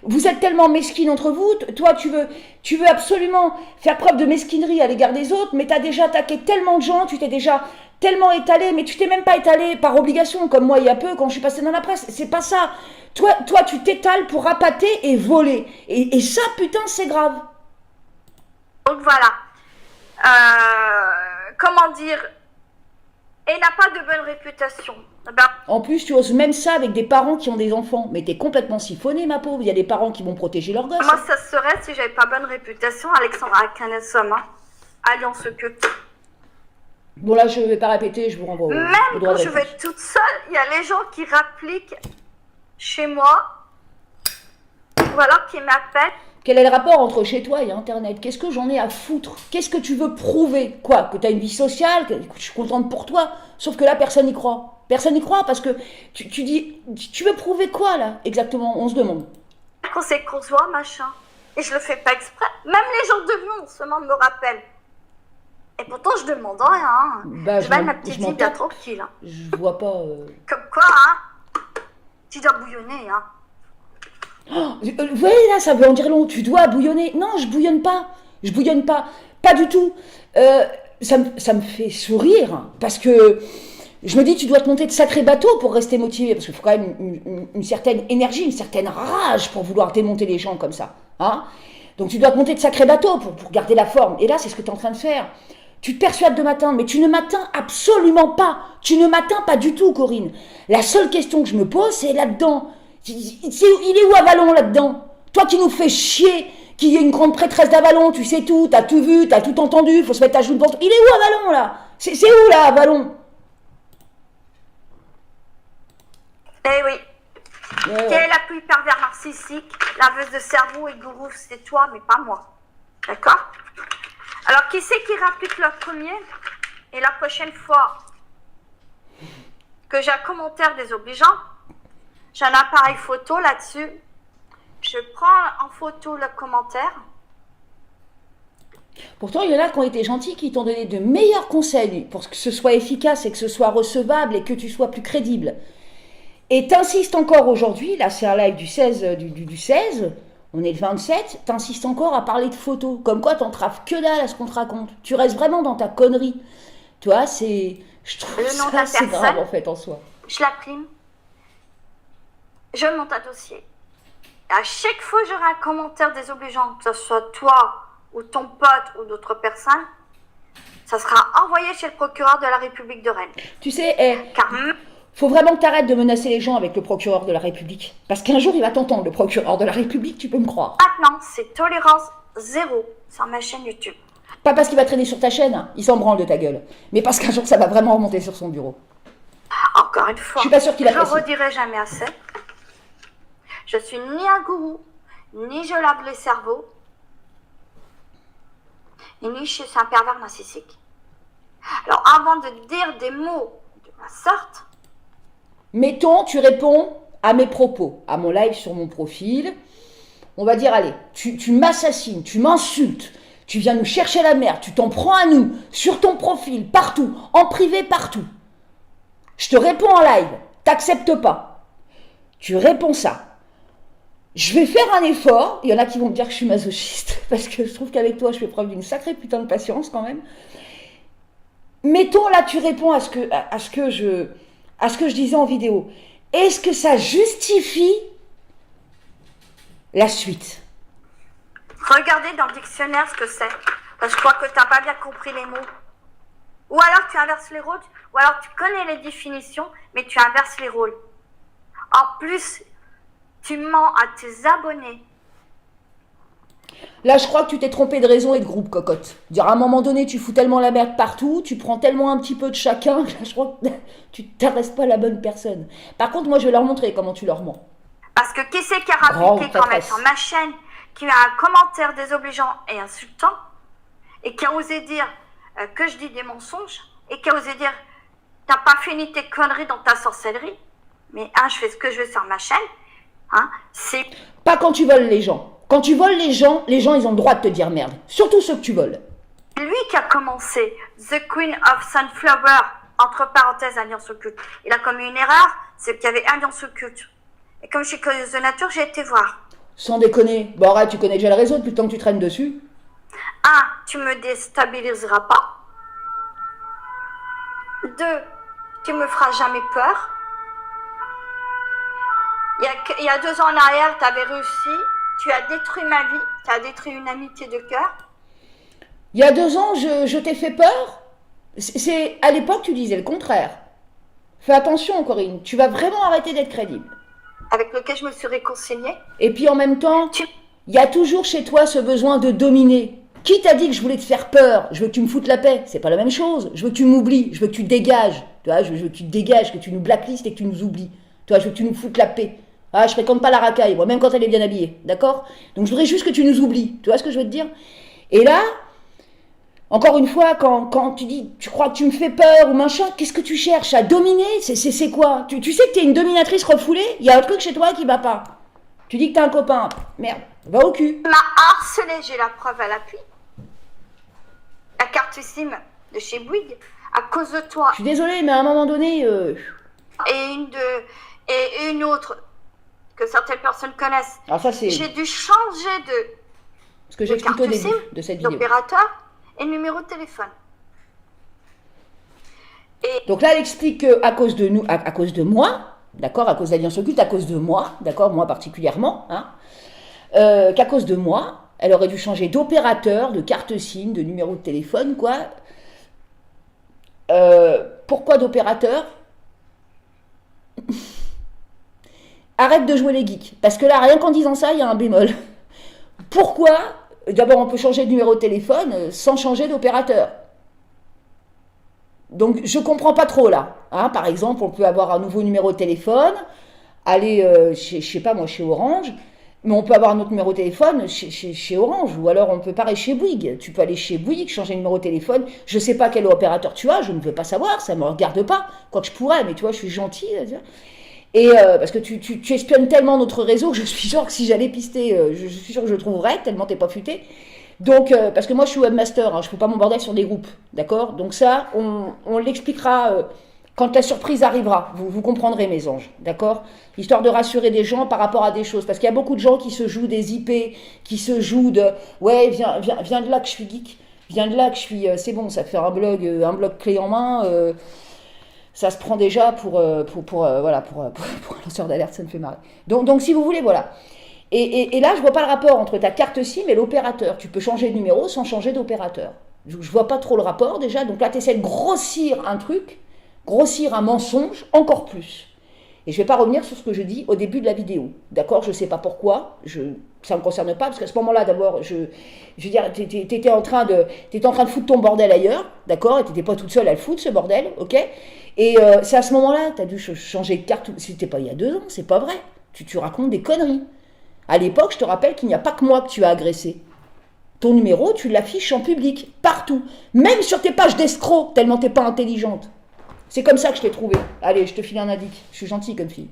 vous êtes tellement mesquines entre vous. Toi, tu veux absolument faire preuve de mesquinerie à l'égard des autres, mais tu as déjà attaqué tellement de gens, tu t'es déjà tellement étalé, mais tu t'es même pas étalé par obligation, comme moi il y a peu quand je suis passée dans la presse. C'est pas ça. Toi tu t'étales pour appâter et voler. Et ça, putain, c'est grave. Donc voilà. Comment dire? Et n'a pas de bonne réputation. En plus, tu oses même ça avec des parents qui ont des enfants. Mais t'es complètement siphonnée, ma pauvre. Il y a des parents qui vont protéger leurs gosses. Moi, ça serait si j'avais pas bonne réputation. Alexandra Canessoma, Alliance que. Bon, là, je vais pas répéter, je vous renvoie au Même droit quand de je vais être toute seule, il y a les gens qui rappliquent chez moi. Ou alors qui m'appellent. Quel est le rapport entre chez toi et Internet? Qu'est-ce que j'en ai à foutre? Qu'est-ce que tu veux prouver? Quoi? Que tu as une vie sociale? Que je suis contente pour toi? Sauf que là, personne n'y croit. Personne n'y croit parce que tu dis... Tu veux prouver quoi, là? Exactement, on se demande. Quand c'est qu'on se voit, machin. Et je le fais pas exprès. Même les gens de Lyon, seulement me rappellent. Et pourtant, je demande rien. Hein. Bah, je mets ma petite vie bien tranquille. Hein. Je vois pas... Comme quoi, hein? Tu dois bouillonner, hein. Oh, vous voyez là, ça veut en dire long. Tu dois bouillonner. Non, je bouillonne pas. Je bouillonne pas. Pas du tout. Ça me fait sourire parce que je me dis, tu dois te monter de sacrés bateaux pour rester motivé parce qu'il faut quand même une certaine énergie, une certaine rage pour vouloir démonter les gens comme ça. Hein? Donc tu dois te monter de sacrés bateaux pour garder la forme. Et là, c'est ce que tu es en train de faire. Tu te persuades de m'atteindre, mais tu ne m'atteins absolument pas. Tu ne m'atteins pas du tout, Corinne. La seule question que je me pose, c'est là-dedans. Il est où Avalon là-dedans? Toi qui nous fais chier, qui est une grande prêtresse d'Avalon, tu sais tout, t'as tout vu, t'as tout entendu, faut se mettre à genoux devant. Il est où Avalon là? C'est où là Avalon? Eh oui. Qui est la plus pervers narcissique, laveuse de cerveau et gourou, c'est toi, mais pas moi. D'accord? Alors qui c'est qui rapplique le premier? Et la prochaine fois que j'ai un commentaire désobligeant, j'ai un appareil photo là-dessus. Je prends en photo le commentaire. Pourtant, il y en a qui ont été gentils, qui t'ont donné de meilleurs conseils pour que ce soit efficace et que ce soit recevable et que tu sois plus crédible. Et t'insistes encore aujourd'hui, là c'est un live du 16, du 16, on est le 27, t'insistes encore à parler de photos. Comme quoi t'entraves que dalle à ce qu'on te raconte. Tu restes vraiment dans ta connerie. Tu vois, je trouve ça assez grave en fait en soi. Je la prime. Je monte un dossier. Et à chaque fois que j'aurai un commentaire désobligeant, que ce soit toi ou ton pote ou d'autres personnes, ça sera envoyé chez le procureur de la République de Rennes. Tu sais, faut vraiment que tu arrêtes de menacer les gens avec le procureur de la République. Parce qu'un jour, il va t'entendre, le procureur de la République, tu peux me croire. Maintenant, c'est tolérance zéro sur ma chaîne YouTube. Pas parce qu'il va traîner sur ta chaîne, hein, il s'en branle de ta gueule, mais parce qu'un jour ça va vraiment remonter sur son bureau. Encore une fois, Je suis pas sûre qu'il je apprécie. redirai jamais assez. Je suis ni un gourou, ni je lave les cerveaux, et ni je suis un pervers narcissique. Alors avant de dire des mots de la sorte, Mettons, tu réponds à mes propos, à mon live sur mon profil. On va dire, allez, tu m'assassines, tu m'insultes, tu viens nous chercher la merde, tu t'en prends à nous, sur ton profil, partout, en privé, partout. Je te réponds en live, t'acceptes pas. Tu réponds ça. Je vais faire un effort, il y en a qui vont me dire que je suis masochiste, parce que je trouve qu'avec toi, je fais preuve d'une sacrée putain de patience quand même. Mettons, là, tu réponds à ce que je disais en vidéo. Est-ce que ça justifie la suite? regardez dans le dictionnaire ce que c'est. Parce que je crois que tu n'as pas bien compris les mots. Ou alors tu inverses les rôles, ou alors tu connais les définitions, mais tu inverses les rôles. En plus, tu mens à tes abonnés. Là, je crois que tu t'es trompé de raison et de groupe, cocotte. Dire à un moment donné, tu fous tellement la merde partout, tu prends tellement un petit peu de chacun, que là, je crois que tu t'adresses pas à la bonne personne. Par contre, moi, je vais leur montrer comment tu leur mens. Parce que qui c'est qui a Grande rappliqué quand même traîtresse. sur ma chaîne, qui a un commentaire désobligeant et insultant, et qui a osé dire que je dis des mensonges, et qui a osé dire t'as pas fini tes conneries dans ta sorcellerie, mais je fais ce que je veux sur ma chaîne, c'est Pas quand tu voles les gens. Quand tu voles les gens, ils ont le droit de te dire merde. Surtout ceux que tu voles. lui qui a commencé The Queen of Sunflower, entre parenthèses, Alliance Occulte. Il a commis une erreur, c'est qu'il y avait Alliance Occulte. Et comme je suis curieuse de nature, j'ai été voir. Sans déconner. Bon, arrête, tu connais déjà le réseau depuis le temps que tu traînes dessus. Tu me déstabiliseras pas. 2, tu me feras jamais peur. Il y a 2 ans en arrière, tu avais réussi. Tu as détruit ma vie. Tu as détruit une amitié de cœur. Il y a 2 ans, je t'ai fait peur. À l'époque, tu disais le contraire. Fais attention, Corinne. Tu vas vraiment arrêter d'être crédible. Avec lequel je me suis réconciliée. Et puis en même temps, il y a toujours chez toi ce besoin de dominer. Qui t'a dit que je voulais te faire peur? Je veux que tu me foutes la paix. C'est pas la même chose. Je veux que tu m'oublies. Je veux que tu dégages. Tu vois, je veux que tu te dégages, que tu nous blacklistes et que tu nous oublies. Tu vois, je veux que tu nous foutes la paix. Je fréquente pas la racaille, moi, même quand elle est bien habillée. D'accord? Donc je voudrais juste que tu nous oublies. Tu vois ce que je veux te dire? Et là, encore une fois, quand tu dis, tu crois que tu me fais peur ou machin, qu'est-ce que tu cherches? À dominer? C'est quoi? Tu sais que t'es une dominatrice refoulée? Il y a un truc chez toi qui va pas. Tu dis que t'as un copain. Merde, va au cul. Tu m'as harcelé, j'ai la preuve à l'appui. La carte SIM de chez Bouygues, à cause de toi. Je suis désolée, mais à un moment donné... Et une autre que certaines personnes connaissent. Alors ça, c'est J'ai dû changer ce que j'explique au carte début SIM, de cette vidéo. d'opérateur et le numéro de téléphone. Donc là, elle explique qu'à cause de nous, à cause de moi, d'accord, à cause d'Alliance Occulte, à cause de moi, d'accord, moi particulièrement, qu'à cause de moi, elle aurait dû changer d'opérateur, de carte SIM, de numéro de téléphone, quoi. Pourquoi d'opérateur? Arrête de jouer les geeks. Parce que là, rien qu'en disant ça, il y a un bémol. Pourquoi? D'abord, on peut changer de numéro de téléphone sans changer d'opérateur. Donc, je comprends pas trop là. Par exemple, on peut avoir un nouveau numéro de téléphone, aller, je sais pas moi, chez Orange, mais on peut avoir un autre numéro de téléphone chez Orange, ou alors on peut pareil chez Bouygues. Tu peux aller chez Bouygues, changer de numéro de téléphone. Je sais pas quel opérateur tu as, je ne veux pas savoir, ça me regarde pas. Quoique je pourrais, mais tu vois, je suis gentille. Et parce que tu espionnes tellement notre réseau que je suis sûre que si j'allais pister, je suis sûre que je le trouverais, tellement t'es pas futé. Donc, parce que moi je suis webmaster, je fais pas mon bordel sur des groupes, d'accord? Donc ça, on l'expliquera quand la surprise arrivera, vous comprendrez mes anges, d'accord? Histoire de rassurer des gens par rapport à des choses, parce qu'il y a beaucoup de gens qui se jouent des IP, qui se jouent de, ouais, viens de là que je suis geek, viens de là que je suis, c'est bon, ça fait un blog clé en main, ça se prend déjà pour un lanceur d'alerte, ça me fait marrer. Donc si vous voulez, voilà. Et là, je vois pas le rapport entre ta carte SIM et l'opérateur. Tu peux changer de numéro sans changer d'opérateur. Je vois pas trop le rapport déjà. Donc là, tu essaies de grossir un truc, grossir un mensonge encore plus. Et je vais pas revenir sur ce que je dis au début de la vidéo. D'accord? Je sais pas pourquoi. ça ne me concerne pas, parce qu'à ce moment-là, d'abord, je veux dire, t'étais en train de foutre ton bordel ailleurs, d'accord, et t'étais pas toute seule à le foutre, ce bordel, ok. Et c'est à ce moment-là, t'as dû changer de carte, c'était pas il y a 2 ans, c'est pas vrai. Tu racontes des conneries. À l'époque, je te rappelle qu'il n'y a pas que moi que tu as agressé. Ton numéro, tu l'affiches en public, partout. Même sur tes pages d'escrocs, tellement t'es pas intelligente. C'est comme ça que je t'ai trouvé. Allez, je te file un indice. Je suis gentille comme fille.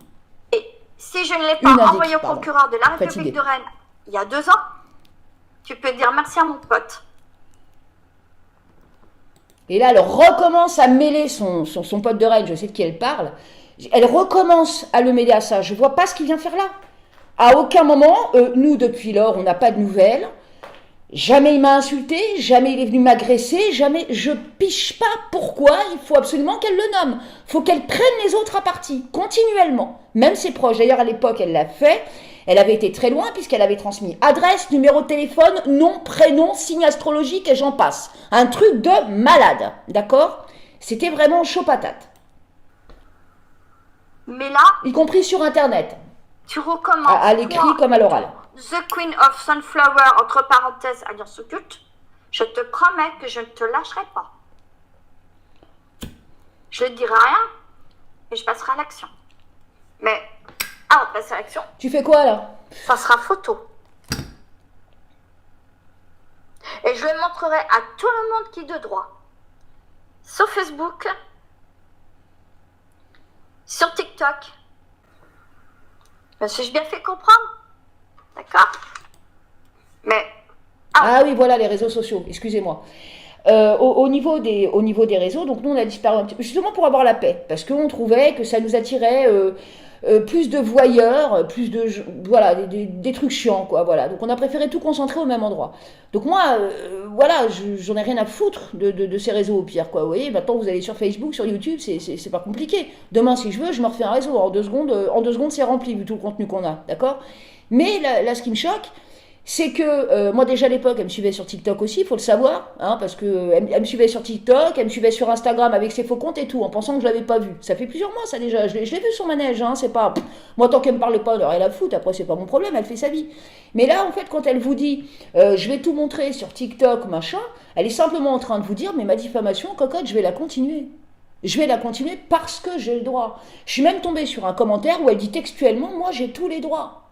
Et si je ne l'ai pas envoyé au procureur de la République Fatiguée. de Rennes il y a 2 ans, tu peux dire merci à mon pote. Et là, elle recommence à mêler son pote de Rennes, je sais de qui elle parle. Elle recommence à le mêler à ça. Je vois pas ce qu'il vient faire là. À aucun moment, nous, depuis lors, on n'a pas de nouvelles. Jamais il m'a insulté, jamais il est venu m'agresser, jamais je piche pas pourquoi il faut absolument qu'elle le nomme. Faut qu'elle prenne les autres à partie, continuellement. Même ses proches. D'ailleurs, à l'époque, elle l'a fait. Elle avait été très loin puisqu'elle avait transmis adresse, numéro de téléphone, nom, prénom, signe astrologique et j'en passe. Un truc de malade, d'accord? C'était vraiment chaud patate. Mais là, Y compris sur Internet, tu recommences. à l'écrit comme à l'oral. The Queen of Sunflower, entre parenthèses, alliance occulte. Je te promets que je ne te lâcherai pas. Je ne dirai rien et je passerai à l'action. Mais avant de passer à l'action, Tu fais quoi là? ça sera photo. Et je le montrerai à tout le monde qui est de droit. Sur Facebook, sur TikTok. Me suis-je bien fait comprendre? D'accord? Mais... Ah oui, voilà les réseaux sociaux, excusez-moi. Au niveau des réseaux, donc nous on a disparu un petit peu, justement pour avoir la paix, parce qu'on trouvait que ça nous attirait plus de voyeurs, plus de... Voilà, des trucs chiants, quoi, voilà. Donc on a préféré tout concentrer au même endroit. Donc moi, voilà, j'en ai rien à foutre de ces réseaux au pire, quoi. Vous voyez, maintenant vous allez sur Facebook, sur YouTube, c'est pas compliqué. Demain, si je veux, je me refais un réseau. En 2 secondes, c'est rempli, vu tout le contenu qu'on a, d'accord? Mais là, ce qui me choque, c'est que moi déjà à l'époque, elle me suivait sur TikTok aussi, il faut le savoir, hein, parce que elle me suivait sur TikTok, elle me suivait sur Instagram avec ses faux comptes et tout, en pensant que je l'avais pas vu. Ça fait plusieurs mois ça déjà, je l'ai vu sur manège, hein, c'est pas... Moi tant qu'elle me parle pas, alors elle a foutre, après c'est pas mon problème, elle fait sa vie. Mais là en fait quand elle vous dit, je vais tout montrer sur TikTok, machin, elle est simplement en train de vous dire, mais ma diffamation, cocotte, je vais la continuer. Je vais la continuer parce que j'ai le droit. Je suis même tombée sur un commentaire où elle dit textuellement, moi j'ai tous les droits.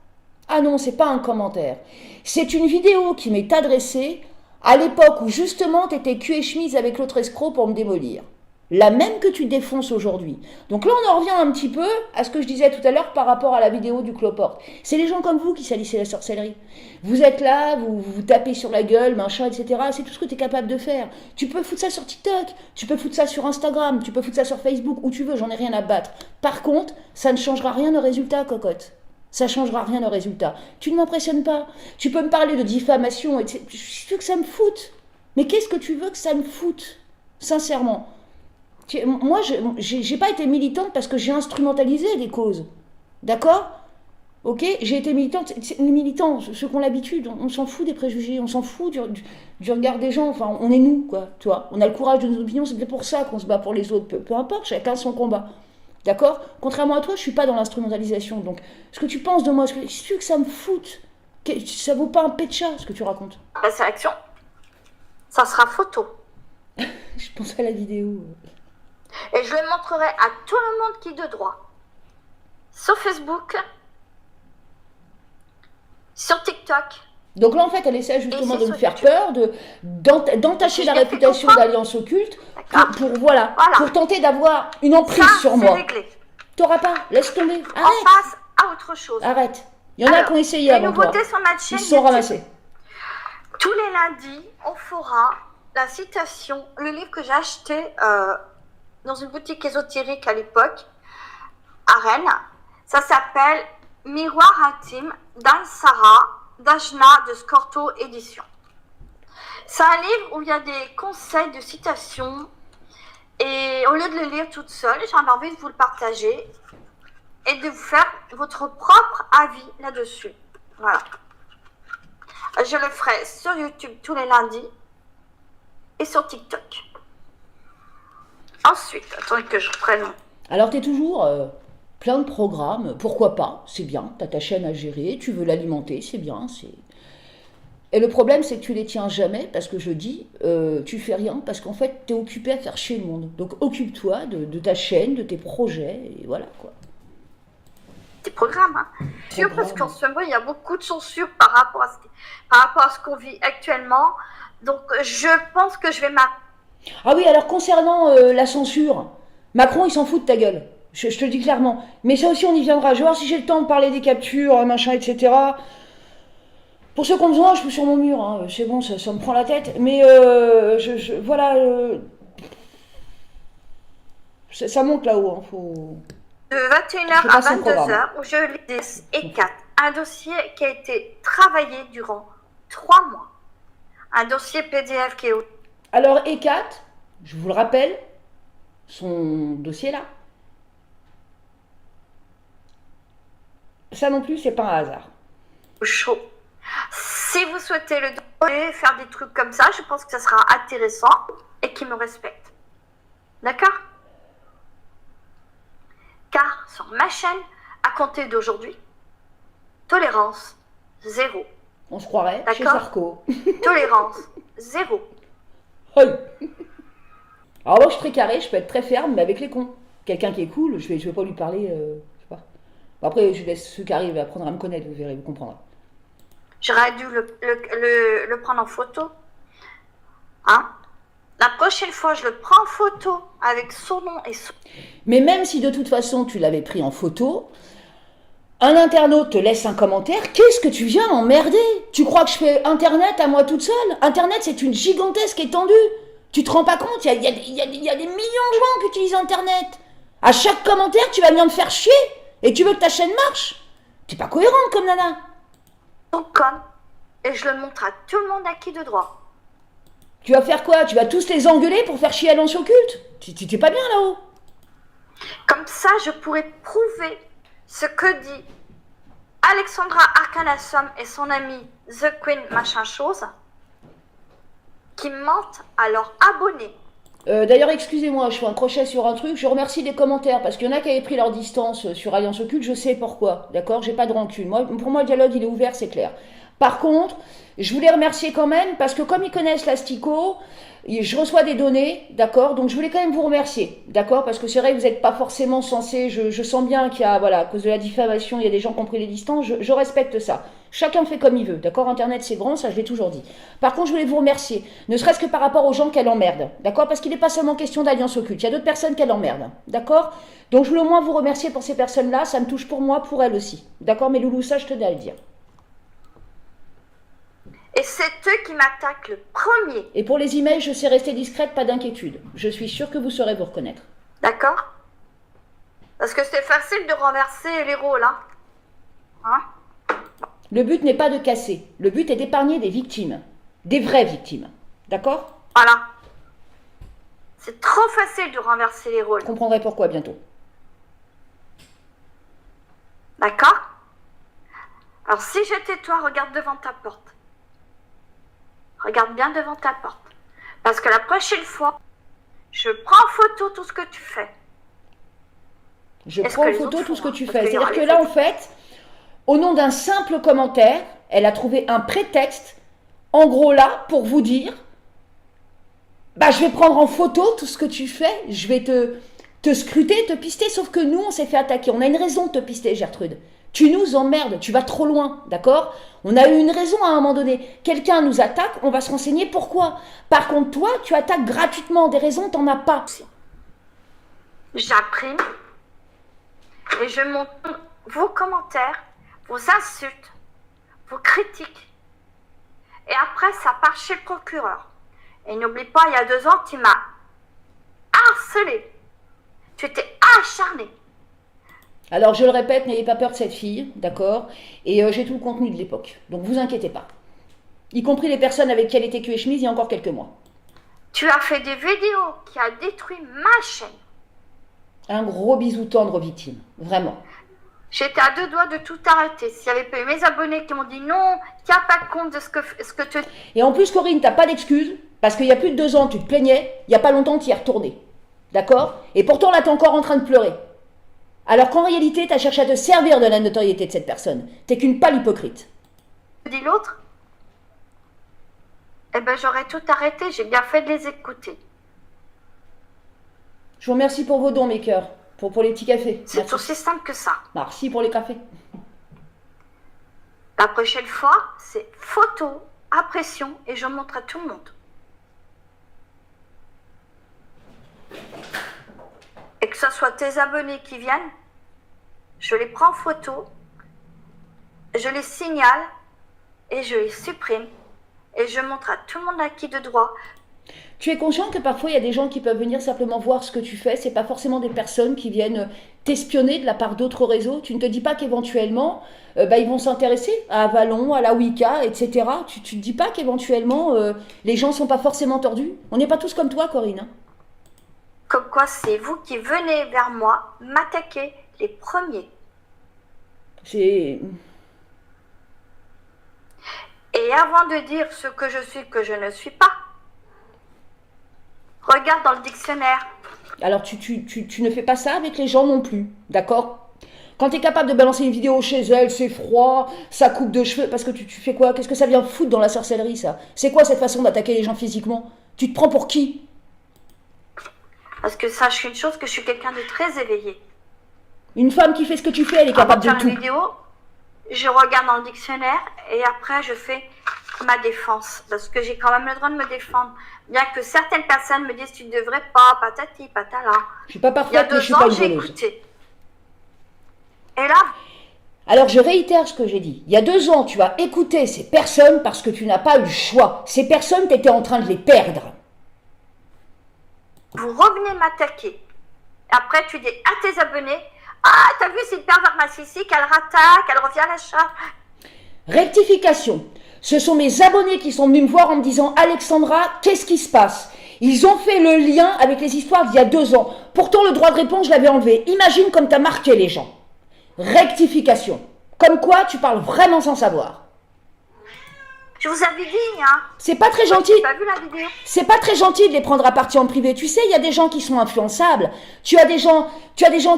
Ah non, c'est pas un commentaire. C'est une vidéo qui m'est adressée à l'époque où justement t'étais cul et chemise avec l'autre escroc pour me démolir. La même que tu défonces aujourd'hui. Donc là, on en revient un petit peu à ce que je disais tout à l'heure par rapport à la vidéo du cloporte. C'est les gens comme vous qui salissez la sorcellerie. Vous êtes là, vous tapez sur la gueule, machin, etc. C'est tout ce que tu es capable de faire. Tu peux foutre ça sur TikTok, tu peux foutre ça sur Instagram, tu peux foutre ça sur Facebook, où tu veux, j'en ai rien à battre. Par contre, ça ne changera rien au résultat, cocotte. Ça changera rien au résultat. Tu ne m'impressionnes pas. Tu peux me parler de diffamation, etc. Je veux que ça me foute. Mais qu'est-ce que tu veux que ça me foute? Sincèrement. Moi, j'ai pas été militante parce que j'ai instrumentalisé des causes. D'accord? Ok? J'ai été militante. Les militants, ceux qui ont l'habitude, on s'en fout des préjugés, on s'en fout du regard des gens. Enfin, on est nous, quoi. Tu vois? On a le courage de nos opinions, c'est pour ça qu'on se bat pour les autres. Peu importe, chacun son combat. D'accord? Contrairement à toi, je suis pas dans l'instrumentalisation. Donc, ce que tu penses de moi, si tu veux que ça me foute, ça vaut pas un pet de chat, ce que tu racontes. Passer à l'action, ça sera photo. Je pense à la vidéo. Et je le montrerai à tout le monde qui est de droit. Sur Facebook, sur TikTok. Donc là, en fait, elle essaie justement de me faire peur, d'entacher la réputation d'Alliance Occulte pour tenter d'avoir une emprise sur moi. T'auras pas, laisse tomber, arrête. On passe à autre chose. Arrête. Il y en a qui ont essayé avant toi. Sur ma chaîne, ils se sont ramassés. Tous les lundis, on fera la citation, le livre que j'ai acheté dans une boutique ésotérique à l'époque, à Rennes. Ça s'appelle Miroir intime d'Ansara d'Ajna de Scorto Édition. C'est un livre où il y a des conseils de citation et au lieu de le lire toute seule, j'avais envie de vous le partager et de vous faire votre propre avis là-dessus. Voilà. Je le ferai sur YouTube tous les lundis et sur TikTok. Ensuite, attendez que je reprenne. Alors, tu es toujours plein de programmes, pourquoi pas, c'est bien, tu as ta chaîne à gérer, tu veux l'alimenter, c'est bien. Et le problème, c'est que tu les tiens jamais, parce que je dis, tu fais rien, parce qu'en fait, tu es occupé à faire chier le monde. Donc occupe-toi de ta chaîne, de tes projets, et voilà quoi. Des programmes, hein. Parce qu'en ce moment, il y a beaucoup de censure par rapport à ce qu'on vit actuellement. Donc, je pense que je vais Ah oui, alors concernant la censure, Macron, il s'en fout de ta gueule. Je te le dis clairement. Mais ça aussi, on y viendra. Je vais voir si j'ai le temps de parler des captures, machin, etc. Pour ceux qui ont besoin, je suis sur mon mur. Hein. C'est bon, ça me prend la tête. Mais voilà. Ça monte là-haut. Hein. De 21h à 22h, où je lis des E4. Un dossier qui a été travaillé durant 3 mois. Un dossier PDF qui est... Alors, E4, je vous le rappelle, son dossier là, ça non plus, c'est pas un hasard. Chaud. Si vous souhaitez le donner, faire des trucs comme ça, je pense que ça sera intéressant et qu'il me respecte. D'accord? Car sur ma chaîne, à compter d'aujourd'hui, tolérance 0. On se croirait chez Sarko. Tolérance 0. Oui. Alors moi je suis très carré, je peux être très ferme, mais avec les cons. Quelqu'un qui est cool, je vais pas lui parler, je sais pas. Bon, après je laisse ceux qui arrivent à apprendre à me connaître, vous verrez, vous comprendrez. J'aurais dû le prendre en photo. Hein? La prochaine fois, je le prends en photo avec son nom et son... Mais même si de toute façon tu l'avais pris en photo, un internaute te laisse un commentaire, qu'est-ce que tu viens m'emmerder? Tu crois que je fais Internet à moi toute seule? Internet, c'est une gigantesque étendue. Tu te rends pas compte? Il y a des millions de gens qui utilisent Internet. À chaque commentaire, tu vas venir me faire chier. Et tu veux que ta chaîne marche? T'es pas cohérente comme nana. Comme, et je le montre à tout le monde acquis de droit. Tu vas faire quoi? Tu vas tous les engueuler pour faire chier Alliance Occulte? Tu t'es pas bien là-haut? Comme ça, je pourrais prouver ce que dit Alexandra Arcanasum et son ami The Queen machin chose, qui mentent à leurs abonnés. D'ailleurs, excusez-moi, je fais un crochet sur un truc. Je remercie les commentaires parce qu'il y en a qui avaient pris leur distance sur Alliance Occulte. Je sais pourquoi, d'accord? J'ai pas de rancune. Pour moi, le dialogue, il est ouvert, c'est clair. Par contre, je voulais remercier quand même parce que comme ils connaissent l'Astico, je reçois des données, d'accord? Donc je voulais quand même vous remercier, d'accord? Parce que c'est vrai que vous n'êtes pas forcément censé, je sens bien qu'il y a, voilà, à cause de la diffamation, il y a des gens qui ont pris les distances, je respecte ça. Chacun fait comme il veut, d'accord? Internet c'est grand, ça je l'ai toujours dit. Par contre, je voulais vous remercier, ne serait-ce que par rapport aux gens qu'elle emmerde, d'accord? Parce qu'il n'est pas seulement question d'Alliance Occulte, il y a d'autres personnes qu'elle emmerde, d'accord? Donc je voulais au moins vous remercier pour ces personnes-là, ça me touche pour moi, pour elles aussi, d'accord? Mais Loulou, ça je tenais à le dire. Et c'est eux qui m'attaquent le premier. Et pour les emails, je sais rester discrète, pas d'inquiétude. Je suis sûre que vous saurez vous reconnaître. D'accord? Parce que c'est facile de renverser les rôles, hein? Hein? Le but n'est pas de casser. Le but est d'épargner des victimes. Des vraies victimes. D'accord? Voilà. C'est trop facile de renverser les rôles. Vous comprendrez pourquoi bientôt. D'accord? Alors si j'étais toi, regarde devant ta porte. Regarde bien devant ta porte. Parce que la prochaine fois, je prends en photo tout ce que tu fais. Je prends en photo tout ce que tu fais. C'est-à-dire que là, en fait, au nom d'un simple commentaire, elle a trouvé un prétexte, en gros là, pour vous dire, bah je vais prendre en photo tout ce que tu fais, je vais te scruter, te pister, sauf que nous, on s'est fait attaquer. On a une raison de te pister, Gertrude. Tu nous emmerdes, tu vas trop loin, d'accord? On a eu une raison à un moment donné. Quelqu'un nous attaque, on va se renseigner pourquoi. Par contre, toi, tu attaques gratuitement. Des raisons, t'en as pas. J'imprime et je montre vos commentaires, vos insultes, vos critiques. Et après, ça part chez le procureur. Et n'oublie pas, il y a 2 ans, tu m'as harcelé. Tu t'es acharné. Alors, je le répète, n'ayez pas peur de cette fille, d'accord? Et j'ai tout le contenu de l'époque. Donc, vous inquiétez pas. Y compris les personnes avec qui elle était cul et chemise il y a encore quelques mois. Tu as fait des vidéos qui a détruit ma chaîne. Un gros bisou tendre aux victimes. Vraiment. J'étais à 2 doigts de tout arrêter. S'il n'y avait pas eu mes abonnés qui m'ont dit non, tiens pas compte de ce que tu... Et en plus, Corinne, t'as pas d'excuses, parce qu'il y a plus de 2 ans, tu te plaignais, il y a pas longtemps, tu y es retournée. D'accord? Et pourtant, là, t'es encore en train de pleurer. Alors qu'en réalité, tu as cherché à te servir de la notoriété de cette personne. T'es qu'une pâle hypocrite. Dit l'autre. Eh ben, j'aurais tout arrêté. J'ai bien fait de les écouter. Je vous remercie pour vos dons, mes cœurs. Pour les petits cafés. C'est Merci. aussi simple que ça. Merci pour les cafés. La prochaine fois, c'est photo, impression et je montre à tout le monde. Et que ce soit tes abonnés qui viennent, je les prends en photo, je les signale et je les supprime. Et je montre à tout le monde acquis de droit. Tu es conscient que parfois il y a des gens qui peuvent venir simplement voir ce que tu fais, c'est pas forcément des personnes qui viennent t'espionner de la part d'autres réseaux. Tu ne te dis pas qu'éventuellement ils vont s'intéresser à Avalon, à la Wicca, etc. Tu te dis pas qu'éventuellement les gens sont pas forcément tordus. On n'est pas tous comme toi, Corinne. Hein. Comme quoi c'est vous qui venez vers moi m'attaquer les premiers. C'est... Et avant de dire ce que je suis, que je ne suis pas, regarde dans le dictionnaire. Alors tu ne fais pas ça avec les gens non plus, d'accord? Quand tu es capable de balancer une vidéo chez elle, c'est froid, ça coupe de cheveux, parce que tu fais quoi? Qu'est-ce que ça vient foutre dans la sorcellerie, ça? C'est quoi cette façon d'attaquer les gens physiquement? Tu te prends pour qui? Parce que sache une chose, que je suis quelqu'un de très éveillé. Une femme qui fait ce que tu fais, elle est Avant capable de faire de tout. une vidéo, je regarde dans le dictionnaire et après je fais ma défense. Parce que j'ai quand même le droit de me défendre. Bien que certaines personnes me disent tu ne devrais pas, patati, patala. Je suis pas Il y a parfaite, mais je 2 suis pas ans, une j'ai voleuse. écouté. Et là, Alors je réitère ce que j'ai dit. Il y a 2 ans, tu as écouté ces personnes parce que tu n'as pas eu le choix. Ces personnes, tu étais en train de les perdre. vous revenez m'attaquer. Après, tu dis à tes abonnés, ah, t'as vu, c'est une pervers narcissique, elle rattaque, elle revient à la charge. Rectification. Ce sont mes abonnés qui sont venus me voir en me disant « Alexandra, qu'est-ce qui se passe ?» Ils ont fait le lien avec les histoires d'il y a 2 ans. Pourtant, le droit de réponse, je l'avais enlevé. Imagine comme tu as marqué les gens. Rectification. Comme quoi, tu parles vraiment sans savoir. Je vous avais dit, hein. C'est pas très gentil. J'ai pas vu la vidéo. C'est pas très gentil de les prendre à partie en privé. Tu sais, il y a des gens qui sont influençables. Tu as des gens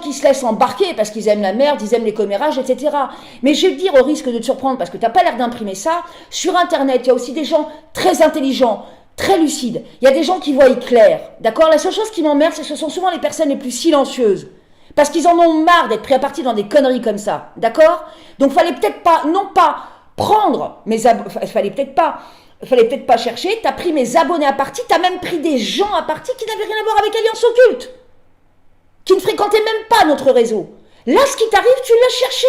qui se laissent embarquer parce qu'ils aiment la merde, ils aiment les commérages, etc. Mais je vais te dire, au risque de te surprendre, parce que t'as pas l'air d'imprimer ça, sur Internet, il y a aussi des gens très intelligents, très lucides. Il y a des gens qui voient clair. D'accord? La seule chose qui m'emmerde, c'est que ce sont souvent les personnes les plus silencieuses. Parce qu'ils en ont marre d'être pris à partie dans des conneries comme ça. D'accord? Donc, fallait peut-être pas, non pas prendre mes abonnés, fallait peut-être pas chercher, t'as pris mes abonnés à partie, t'as même pris des gens à partie qui n'avaient rien à voir avec Alliance Occulte, qui ne fréquentaient même pas notre réseau. Là, ce qui t'arrive, tu l'as cherché.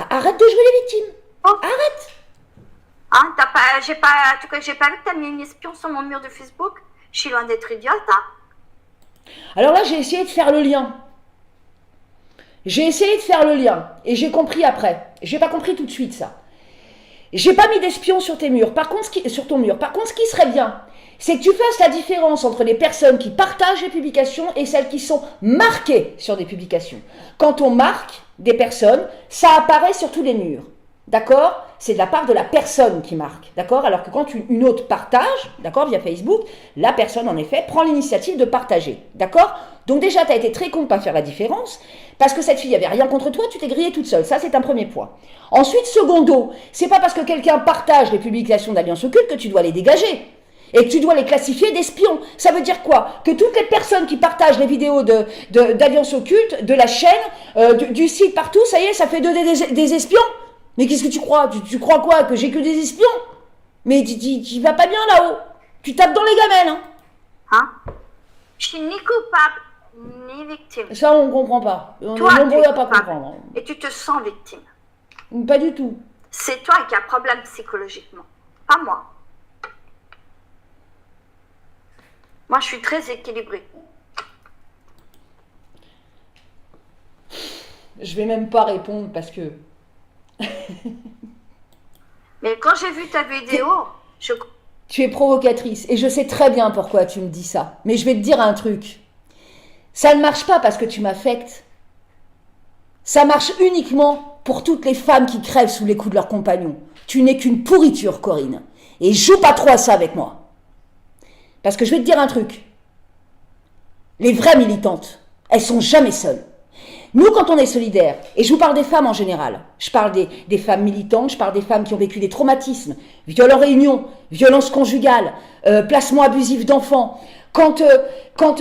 Arrête de jouer les victimes. Oh. Arrête. Hein, j'ai pas vu que t'as mis une espion sur mon mur de Facebook. Je suis loin d'être idiote, hein. Alors là, j'ai essayé de faire le lien. Et j'ai compris après. J'ai pas compris tout de suite ça. J'ai pas mis d'espion sur tes murs. Par contre, sur ton mur. Par contre, ce qui serait bien, c'est que tu fasses la différence entre les personnes qui partagent les publications et celles qui sont marquées sur des publications. Quand on marque des personnes, ça apparaît sur tous les murs. D'accord? C'est de la part de la personne qui marque. D'accord? Alors que quand une autre partage, d'accord, via Facebook, la personne, en effet, prend l'initiative de partager. D'accord? Donc déjà, tu as été très con de ne pas faire la différence, parce que cette fille n'avait rien contre toi, tu t'es grillée toute seule. Ça, c'est un premier point. Ensuite, secondo, c'est pas parce que quelqu'un partage les publications d'Alliance Occulte que tu dois les dégager. Et que tu dois les classifier d'espions. Ça veut dire quoi? Que toutes les personnes qui partagent les vidéos d'Alliance Occulte, de la chaîne, du site partout, ça y est, ça fait des espions. Mais qu'est-ce que tu crois? Tu crois quoi? Que j'ai que des espions? Mais tu vas pas bien là-haut. Tu tapes dans les gamelles, hein? Hein? Je suis ni coupable, ni victime. Ça, on comprend pas. On Toi, est nombreux tu es à pas coupable. comprendre. Et tu te sens victime. Pas du tout. C'est toi qui as un problème psychologiquement, pas moi. Moi, je suis très équilibrée. Je vais même pas répondre parce que... Mais quand j'ai vu ta vidéo, Tu es provocatrice et je sais très bien pourquoi tu me dis ça. Mais je vais te dire un truc. Ça ne marche pas parce que tu m'affectes. Ça marche uniquement pour toutes les femmes qui crèvent sous les coups de leurs compagnons. Tu n'es qu'une pourriture, Corinne. Et joue pas trop à ça avec moi. Parce que je vais te dire un truc. Les vraies militantes, elles sont jamais seules. Nous, quand on est solidaires, et je vous parle des femmes en général, je parle des femmes militantes, je parle des femmes qui ont vécu des traumatismes, viol en réunion, violence conjugale, placement abusif d'enfants, quand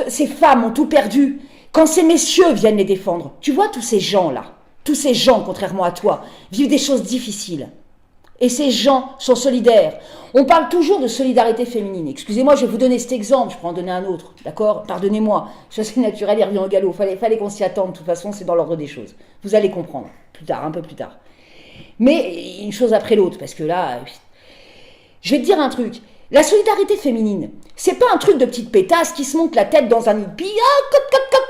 ces femmes ont tout perdu, quand ces messieurs viennent les défendre, tu vois tous ces gens-là, tous ces gens, contrairement à toi, vivent des choses difficiles. Et ces gens sont solidaires. On parle toujours de solidarité féminine. Excusez-moi, je vais vous donner cet exemple, je peux en donner un autre, d'accord? Pardonnez-moi, ça c'est naturel, il revient au galop. Fallait qu'on s'y attende, de toute façon, c'est dans l'ordre des choses. Vous allez comprendre, plus tard, un peu plus tard. Mais une chose après l'autre, parce que là, je vais te dire un truc. La solidarité féminine, c'est pas un truc de petite pétasse qui se monte la tête dans un hippie. Ah,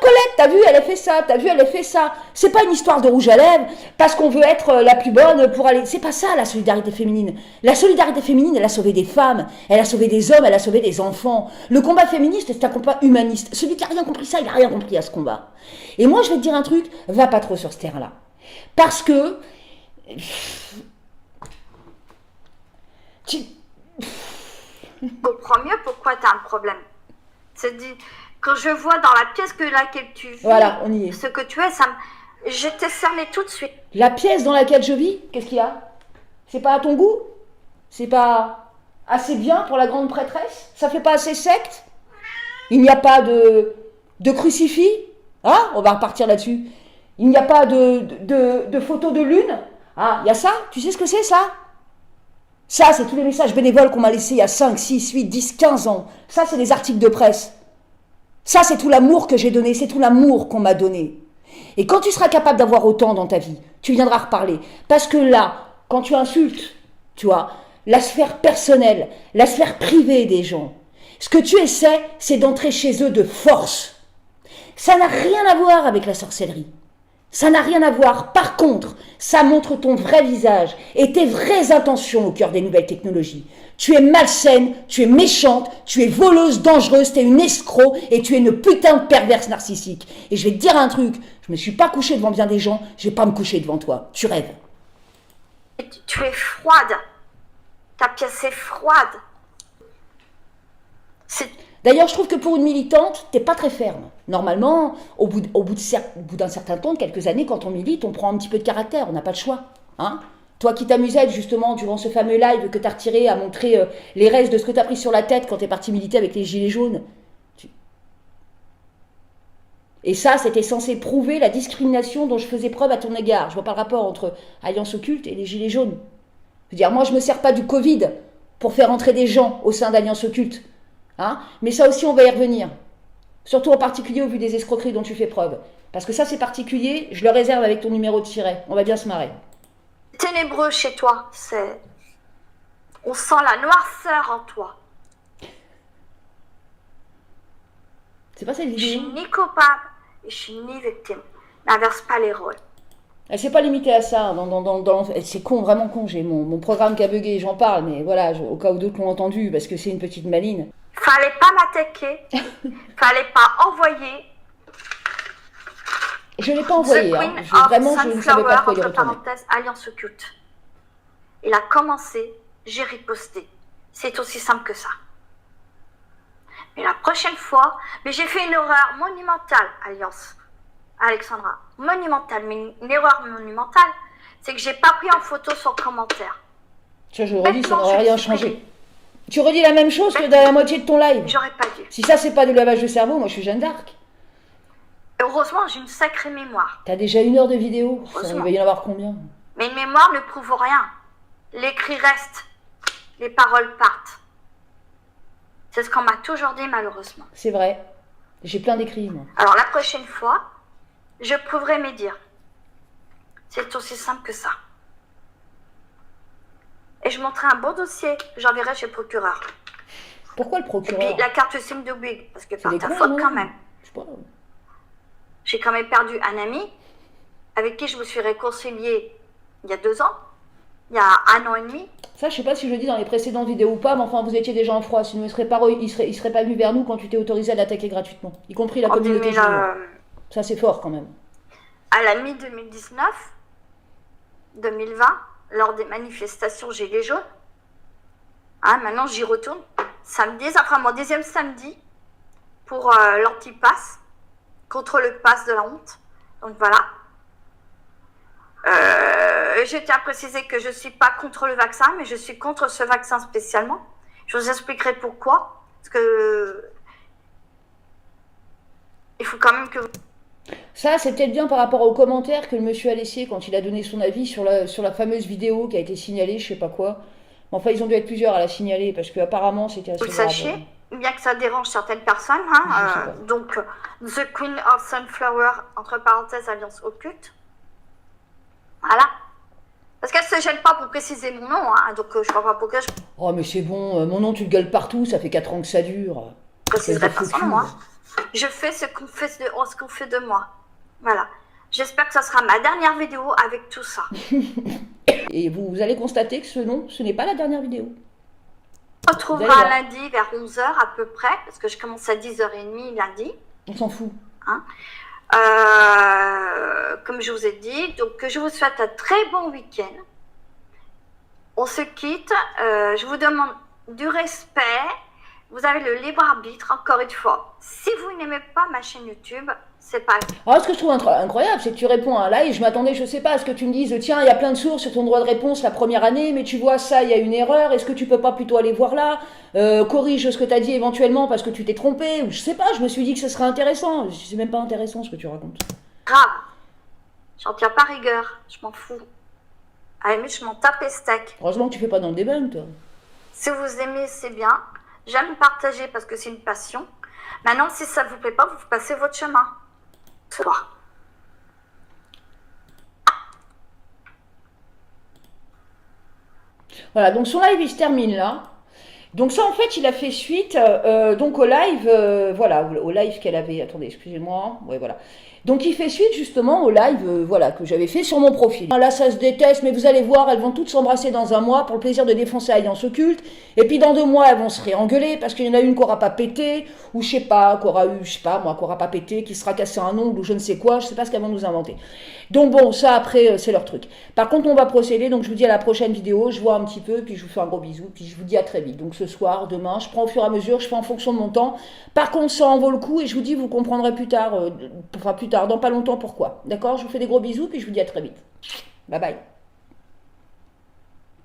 Colette, t'as vu, elle a fait ça, t'as vu, elle a fait ça. C'est pas une histoire de rouge à lèvres parce qu'on veut être la plus bonne pour aller. C'est pas ça la solidarité féminine. La solidarité féminine, elle a sauvé des femmes, elle a sauvé des hommes, elle a sauvé des enfants. Le combat féministe, c'est un combat humaniste. Celui qui a rien compris ça, il a rien compris à ce combat. Et moi, je vais te dire un truc, va pas trop sur ce terrain-là. Parce que. Je comprends mieux pourquoi tu as un problème. C'est-à-dire, quand je vois dans la pièce que laquelle tu vis, voilà, on y est. Ce que tu es, je t'ai cerné tout de suite. La pièce dans laquelle je vis, qu'est-ce qu'il y a? C'est pas à ton goût? C'est pas assez bien pour la grande prêtresse? Ça fait pas assez secte? Il n'y a pas de crucifix? Hein? On va repartir là-dessus. Il n'y a pas de photos de lune? Ah, il y a ça? Tu sais ce que c'est ça? Ça, c'est tous les messages bénévoles qu'on m'a laissés il y a 5, 6, 8, 10, 15 ans. Ça, c'est des articles de presse. Ça, c'est tout l'amour que j'ai donné, c'est tout l'amour qu'on m'a donné. Et quand tu seras capable d'avoir autant dans ta vie, tu viendras reparler. Parce que là, quand tu insultes, tu vois, la sphère personnelle, la sphère privée des gens, ce que tu essaies, c'est d'entrer chez eux de force. Ça n'a rien à voir avec la sorcellerie. Ça n'a rien à voir. Par contre, ça montre ton vrai visage et tes vraies intentions au cœur des nouvelles technologies. Tu es malsaine, tu es méchante, tu es voleuse, dangereuse, tu es une escroc et tu es une putain de perverse narcissique. Et je vais te dire un truc, je me suis pas couchée devant bien des gens, je vais pas me coucher devant toi. Tu rêves. Tu es froide. Ta pièce est froide. D'ailleurs, je trouve que pour une militante, t'es pas très ferme. Normalement, au bout d'un certain temps, de quelques années, quand on milite, on prend un petit peu de caractère, on n'a pas le choix. Hein? Toi qui t'amusais justement durant ce fameux live que t'as retiré à montrer les restes de ce que t'as pris sur la tête quand t'es parti militer avec les gilets jaunes. Et ça, c'était censé prouver la discrimination dont je faisais preuve à ton égard. Je vois pas le rapport entre Alliance Occulte et les gilets jaunes. Je veux dire, moi, je me sers pas du Covid pour faire entrer des gens au sein d'Alliance Occulte. Hein? Mais ça aussi, on va y revenir. Surtout en particulier au vu des escroqueries dont tu fais preuve. Parce que ça, c'est particulier, je le réserve avec ton numéro de siret. On va bien se marrer. Ténébreux chez toi, on sent la noirceur en toi. C'est pas cette vidéo? Je suis ni coupable et je suis ni victime. N'inverse pas les rôles. Elle s'est pas limitée à ça. C'est con, vraiment con. J'ai mon programme qui a bugué, j'en parle, mais voilà, au cas où d'autres l'ont entendu, parce que c'est une petite maline. Fallait pas m'attaquer. Fallait pas envoyer. Je l'ai pas envoyé. Hein. Vraiment, je ne savais pas quoi y retourner. Alliance Occulte. Il a commencé, j'ai riposté. C'est aussi simple que ça. Mais la prochaine fois, j'ai fait une erreur monumentale, Alliance. Alexandra, monumentale, mais une erreur monumentale, c'est que j'ai pas pris en photo son commentaire. Je le redis, ça n'aurait rien changé. Tu redis la même chose que dans la moitié de ton live. J'aurais pas dû. Si ça, c'est pas du lavage de cerveau, moi je suis Jeanne d'Arc. Heureusement, j'ai une sacrée mémoire. T'as déjà 1 heure de vidéo. Il va y en avoir combien? Mais une mémoire ne prouve rien. L'écrit reste. Les paroles partent. C'est ce qu'on m'a toujours dit, malheureusement. C'est vrai. J'ai plein d'écrits, moi. Alors, la prochaine fois, je prouverai mes dires. C'est aussi simple que ça. Et je montrerai un bon dossier. J'enverrai chez le procureur. Pourquoi le procureur? Et puis, la carte SIM de Bouygues. Parce que par ta cons, faute, non? quand même. Je sais pas. J'ai quand même perdu un ami avec qui je me suis réconciliée il y a 2 ans. Il y a 1 an et demi. Ça, je sais pas si je le dis dans les précédentes vidéos ou pas, mais enfin, vous étiez déjà en froid. Sinon, il serait pas venu vers nous quand tu t'es autorisé à l'attaquer gratuitement. Y compris la communauté juive. Ça, c'est fort, quand même. À la mi-2019, 2020, lors des manifestations Gilets jaunes, hein, maintenant, j'y retourne. Samedi, ça fera mon 2e samedi pour l'anti-pass, contre le pass de la honte. Donc voilà. Je tiens à préciser que je ne suis pas contre le vaccin, mais je suis contre ce vaccin spécialement. Je vous expliquerai pourquoi. Parce que il faut quand même que vous... Ça, c'est peut-être bien par rapport aux commentaires que le monsieur a laissé quand il a donné son avis sur la fameuse vidéo qui a été signalée, je sais pas quoi. Mais enfin, ils ont dû être plusieurs à la signaler parce qu'apparemment, c'était assez Vous le grave. sachiez, bien que ça dérange certaines personnes. Je sais pas. Donc, The Queen of Sunflower, entre parenthèses, alliance occulte. Voilà. Parce qu'elle se gêne pas pour préciser mon nom, donc je vois pas pourquoi je Oh, mais c'est bon, mon nom, tu le gueules partout, ça fait 4 ans que ça dure. préciserai pas Faux son cul. nom. Je fais ce qu'on fait de moi. Voilà. J'espère que ça sera ma dernière vidéo avec tout ça. Et vous allez constater que ce nom, ce n'est pas la dernière vidéo. On se retrouvera lundi vers 11h à peu près, parce que je commence à 10h30 lundi. On s'en fout. Comme je vous ai dit, donc je vous souhaite un très bon week-end. On se quitte. Je vous demande du respect. Vous avez le libre arbitre, encore une fois. Si vous n'aimez pas ma chaîne YouTube, c'est pas... Alors, ce que je trouve incroyable, c'est que tu réponds à un live, je m'attendais, je sais pas, à ce que tu me dises, tiens, il y a plein de sources sur ton droit de réponse la première année, mais tu vois ça, il y a une erreur, est-ce que tu peux pas plutôt aller voir là, corrige ce que tu as dit éventuellement parce que tu t'es trompé, ou je sais pas, je me suis dit que ce serait intéressant, c'est même pas intéressant ce que tu racontes. Grave. J'en tiens pas rigueur, je m'en fous. À la limite, je m'en tape les steaks. Heureusement que tu fais pas dans le debunk, toi. Si vous aimez, c'est bien. J'aime partager parce que c'est une passion. Maintenant, si ça vous plaît pas, vous passez votre chemin. C'est bon. Voilà, donc son live il se termine là. Donc ça en fait il a fait suite donc au live, voilà, au live qu'elle avait, attendez excusez-moi, ouais voilà. Donc il fait suite justement au live voilà, que j'avais fait sur mon profil. Là ça se déteste mais vous allez voir, elles vont toutes s'embrasser dans un mois pour le plaisir de défoncer Alliance Occulte. Et puis dans 2 mois elles vont se réengueuler parce qu'il y en a une qui aura pas pété, ou je sais pas, qui aura eu, je sais pas moi, qui aura pas pété, qui sera cassé un ongle ou je ne sais quoi, je sais pas ce qu'elles vont nous inventer. Donc bon, ça après c'est leur truc. Par contre on va procéder, donc je vous dis à la prochaine vidéo, je vois un petit peu, puis je vous fais un gros bisou, puis je vous dis à très vite. Donc ce soir, demain, je prends au fur et à mesure, je fais en fonction de mon temps. Par contre ça en vaut le coup et je vous dis, vous comprendrez plus tard, dans pas longtemps pourquoi. D'accord, je vous fais des gros bisous, puis je vous dis à très vite. Bye bye.